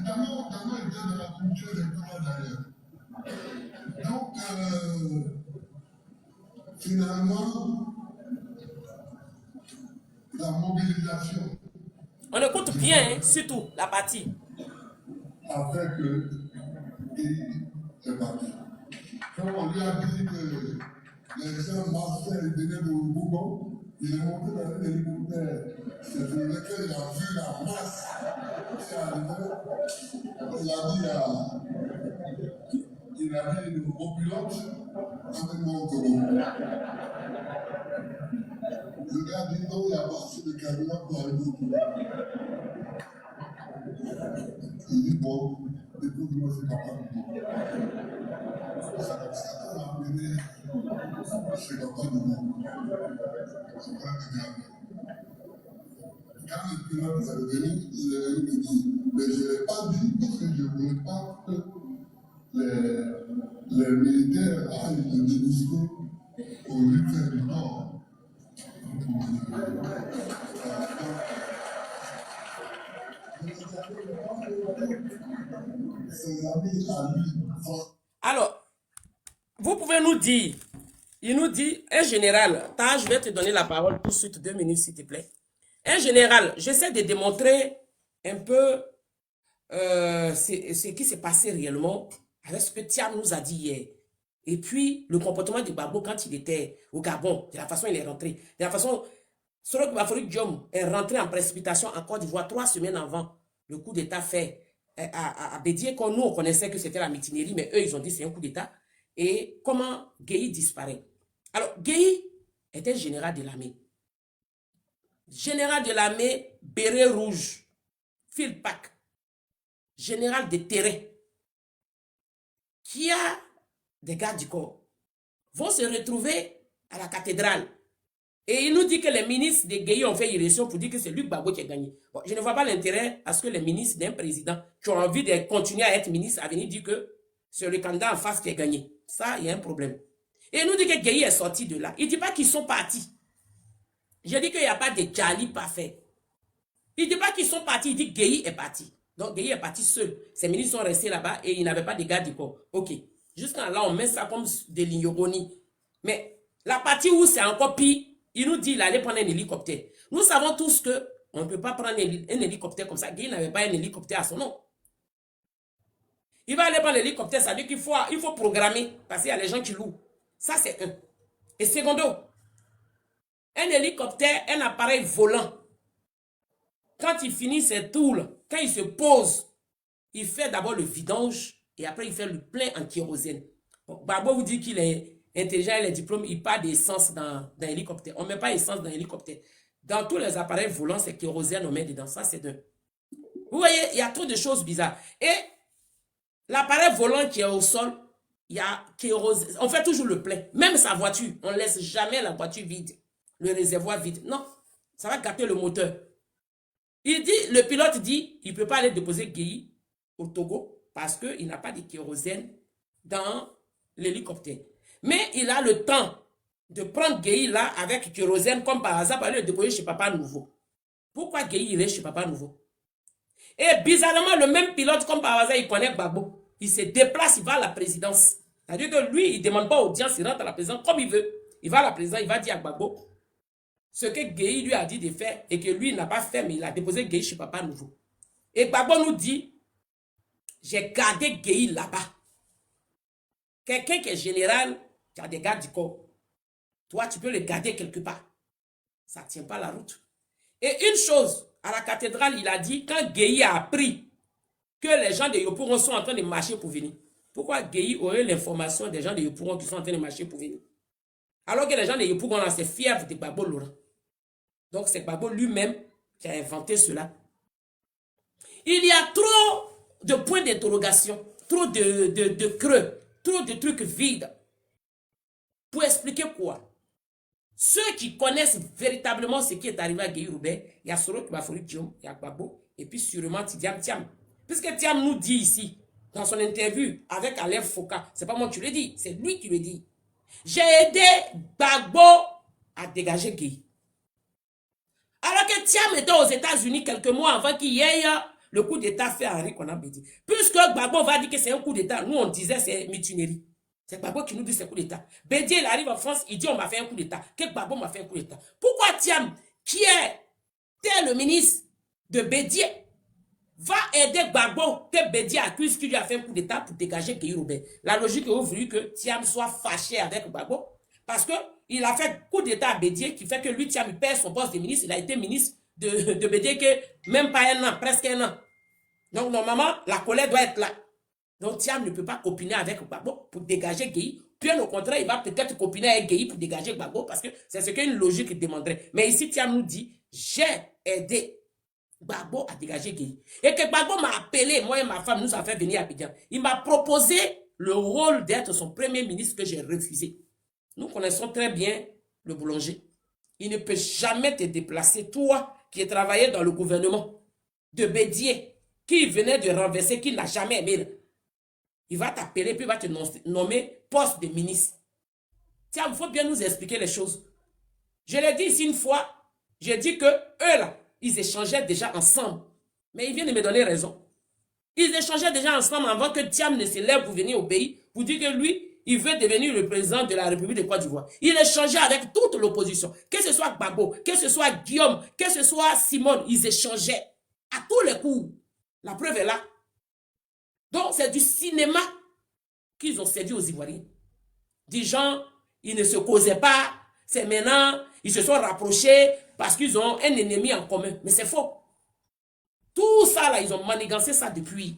D'abord, il vient de la culture des courants d'ailleurs. Donc, finalement, la mobilisation. On écoute bien, hein, surtout la partie. A fait que il est parti. Quand on lui a dit que les gens marchaient et venaient de Bougon, il est monté dans un hélicoptère sur lequel il a vu la masse qui est arrivée. Il a dit au pilote, amenez-moi au Togo. Le gars dit non, il n'y a pas assez de carburant pour arriver au Togo. Il dit bon, écoute-moi, c'est capable. Ça a amené, c'est capable de moi. C'est pas grave. Quand le pilote est revenu, il est venu me dire, mais je ne l'ai pas dit parce que je ne voulais pas que les militaires aillent de Dénisco au Rivière du Nord. Ses amis à lui. Alors, vous pouvez nous dire, il nous dit, un général, je vais te donner la parole tout de suite, 2 minutes s'il te plaît. Un général, j'essaie de démontrer un peu ce qui s'est passé réellement avec ce que Thiam nous a dit hier. Et puis, le comportement de Gbagbo quand il était au Gabon, de la façon il est rentré, de la façon, Soro Gbagbo Diom est rentré en précipitation en Côte d'Ivoire 3 semaines avant le coup d'État fait à Bédié, quand nous on connaissait que c'était la mutinerie, mais eux ils ont dit c'est un coup d'État. et comment Gueye disparaît. Alors, Gueye était général de l'armée. Général de l'armée, béret rouge, fil pack, général de terrain, qui a des gardes du corps, vont se retrouver à la cathédrale. Et il nous dit que les ministres de Gueye ont fait élection pour dire que c'est Luc Gbagbo qui a gagné. Bon, je ne vois pas l'intérêt à ce que les ministres d'un président qui ont envie de continuer à être ministre à venir dire que c'est le candidat en face qui a gagné. Ça, il y a un problème. Et il nous dit que Gueye est sorti de là. Il ne dit pas qu'ils sont partis. Je dis qu'il n'y a pas de Djali parfait. Il ne dit pas qu'ils sont partis, il dit que Gueye est parti. Donc Gueye est parti seul. Ses ministres sont restés là-bas et il n'avait pas de garde du corps. Ok. Jusqu'à là, on met ça comme de l'ignonie. Mais la partie où c'est encore pire, il nous dit qu'il allait prendre un hélicoptère. Nous savons tous qu'on ne peut pas prendre un hélicoptère comme ça. Gueye n'avait pas un hélicoptère à son nom. Il va aller prendre l'hélicoptère, ça veut dire qu'il faut programmer parce qu'il y a les gens qui louent. Ça, c'est un. Et secondo, un hélicoptère, un appareil volant, quand il finit ses tours, quand il se pose, il fait d'abord le vidange et après il fait le plein en kérosène. Bon, Gbagbo vous dit qu'il est intelligent, il a diplôme, il part d'essence dans l'hélicoptère. On ne met pas essence dans l'hélicoptère. Dans tous les appareils volants, c'est kérosène, on met dedans. Ça, c'est un. Vous voyez, il y a trop de choses bizarres. Et l'appareil volant qui est au sol, il y a kérosène. On fait toujours le plein. Même sa voiture, on ne laisse jamais la voiture vide. Le réservoir vide. Non, ça va gâter le moteur. Le pilote dit, il ne peut pas aller déposer Gueye au Togo parce qu'il n'a pas de kérosène dans l'hélicoptère. Mais il a le temps de prendre Gueye là avec kérosène comme par hasard pour aller le déposer chez Papa Nouveau. Pourquoi Gueye irait chez Papa Nouveau? Et bizarrement, le même pilote comme par hasard, il connaît Gbagbo. Il se déplace, il va à la présidence. C'est-à-dire que lui, il ne demande pas audience, il rentre à la présidence comme il veut. Il va à la présidence, il va dire à Gbagbo ce que Gueye lui a dit de faire et que lui n'a pas fait, mais il a déposé Gueye chez Papa Nouveau. Et Gbagbo nous dit, j'ai gardé Gueye là-bas. Quelqu'un qui est général, qui a des gardes du corps, toi, tu peux le garder quelque part. Ça ne tient pas la route. Et une chose, à la cathédrale, il a dit, quand Gueye a appris que les gens de Yopougon sont en train de marcher pour venir, pourquoi Gueye aurait l'information des gens de Yopougon qui sont en train de marcher pour venir? Alors que les gens de Yopougon, c'est fier de Gbagbo Laurent. Donc c'est Gbagbo lui-même qui a inventé cela. Il y a trop de points d'interrogation, trop de creux, trop de trucs vides. Pour expliquer quoi? Ceux qui connaissent véritablement ce qui est arrivé à Gueye Robert, il y a Soro Kibafori Diom, il y a Gbagbo, et puis sûrement Tidiam Thiam. Puisque Thiam nous dit ici, dans son interview avec Alain Foucault, c'est pas moi qui le dis, c'est lui qui le dit. J'ai aidé Gbagbo à dégager Gueye. Alors que Thiam était aux États-Unis quelques mois avant qu'il y ait le coup d'État fait à Henri Konan Bédié. Puisque Gbagbo va dire que c'est un coup d'État, nous on disait c'est mutinerie. C'est Gbagbo qui nous dit c'est coup d'État. Bédié il arrive en France, il dit on m'a fait un coup d'État. Que Gbagbo m'a fait un coup d'État. Pourquoi Thiam, qui était le ministre de Bédié, va aider Gbagbo que Bédié accuse qu'il lui a fait un coup d'État pour dégager Gueye Robert? La logique aurait voulu que Thiam soit fâché avec Gbagbo parce qu'il a fait coup d'État à Bédié qui fait que lui, Thiam, il perd son poste de ministre. Il a été ministre de Bédié que même pas un an, presque un an. Donc normalement, la colère doit être là. Donc Thiam ne peut pas copiner avec Gbagbo pour dégager Gueye. Bien au contraire, il va peut-être copiner avec Gueye pour dégager Gbagbo parce que c'est ce qu'une logique demanderait. Mais ici, Thiam nous dit, j'ai aidé Gbagbo a dégagé Gueye. Et que Gbagbo m'a appelé, moi et ma femme, nous a fait venir à Abidjan. Il m'a proposé le rôle d'être son premier ministre que j'ai refusé. Nous connaissons très bien le boulanger. Il ne peut jamais te déplacer, toi qui as travaillé dans le gouvernement de Bédié, qui venait de renverser, qui n'a jamais aimé. Il va t'appeler, puis il va te nommer poste de ministre. Tiens, il faut bien nous expliquer les choses. Je l'ai dit ici une fois, j'ai dit que eux là, ils échangeaient déjà ensemble. Mais ils viennent de me donner raison. Ils échangeaient déjà ensemble avant que Thiam ne se lève pour venir au pays, pour dire que lui, il veut devenir le président de la République de Côte d'Ivoire. Il échangeait avec toute l'opposition. Que ce soit Gbagbo, que ce soit Guillaume, que ce soit Simone, ils échangeaient à tous les coups. La preuve est là. Donc, c'est du cinéma qu'ils ont séduit aux Ivoiriens. Des gens, ils ne se causaient pas. C'est maintenant, ils se sont rapprochés parce qu'ils ont un ennemi en commun. Mais c'est faux. Tout ça, là, ils ont manigancé ça depuis.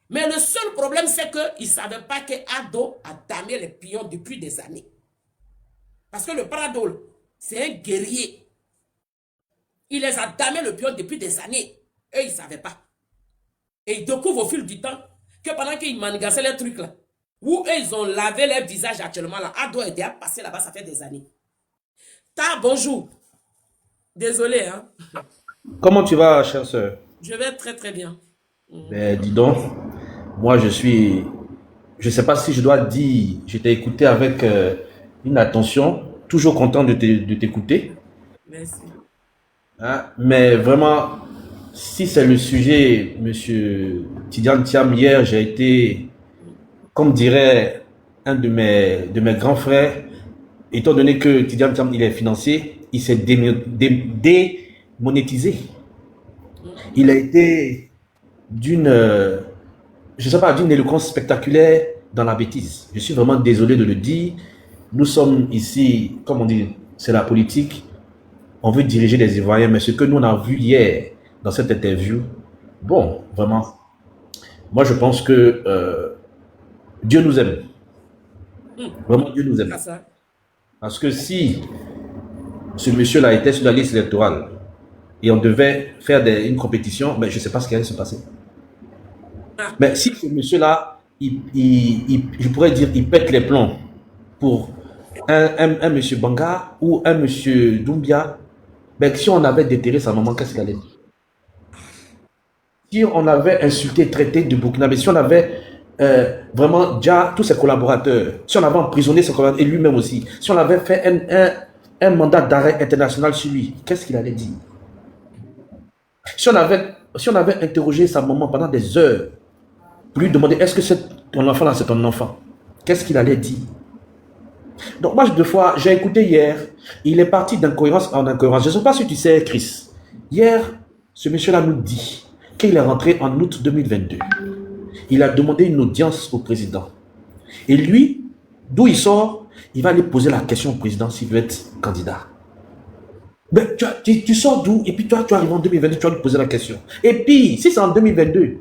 Mais le seul problème, c'est qu'ils ne savaient pas que Ado a damé les pions depuis des années. Parce que le Paradol, c'est un guerrier. Il les a damé le pion depuis des années. Eux, ils ne savaient pas. Et ils découvrent au fil du temps que pendant qu'ils manigançaient les trucs là, où eux, ils ont lavé leur visage actuellement là, Ado est déjà passé là-bas, ça fait des années. Ta, bonjour. Désolé, hein. Comment tu vas, chère sœur? Je vais très très bien. Ben, dis donc, moi je sais pas si je dois dire, je t'ai écouté avec une attention, toujours content de t'écouter, Merci. hein, mais vraiment, si c'est le sujet, monsieur Tidiane Thiam, hier, j'ai été, comme dirait un de mes grands frères, étant donné que Tidiane Thiam, il est financier, il s'est démonétisé. Il a été d'une, je sais pas, d'une éloquence spectaculaire dans la bêtise. Je suis vraiment désolé de le dire. Nous sommes ici, comme on dit, c'est la politique. On veut diriger les Ivoiriens, mais ce que nous on a vu hier dans cette interview, bon, vraiment, moi je pense que Dieu nous aime. Vraiment, Dieu nous aime. Ah, ça. Parce que si ce monsieur-là était sur la liste électorale et on devait faire une compétition, mais je ne sais pas ce qui allait se passer. Mais si ce monsieur-là, je pourrais dire, il pète les plombs pour un monsieur Banga ou un monsieur Doumbia, ben, si on avait déterré sa maman, qu'est-ce qu'il allait dire? Si on avait insulté, traité de Burkinabé, si on avait vraiment déjà tous ses collaborateurs, si on avait emprisonné ses collaborateurs et lui-même aussi, si on avait fait un mandat d'arrêt international sur lui, qu'est-ce qu'il allait dire? Si on avait interrogé sa maman pendant des heures, pour lui demander est-ce que ton enfant là c'est ton enfant, qu'est-ce qu'il allait dire? Donc moi, deux fois, j'ai écouté hier, il est parti d'incohérence en incohérence. Je ne sais pas si tu sais, Chris. Hier, ce monsieur-là nous dit qu'il est rentré en août 2022. Il a demandé une audience au président. Et lui, d'où il sort, il va aller poser la question au président s'il veut être candidat. Mais tu sors d'où? Et puis toi, tu arrives en 2022, tu vas lui poser la question. Et puis, si c'est en 2022,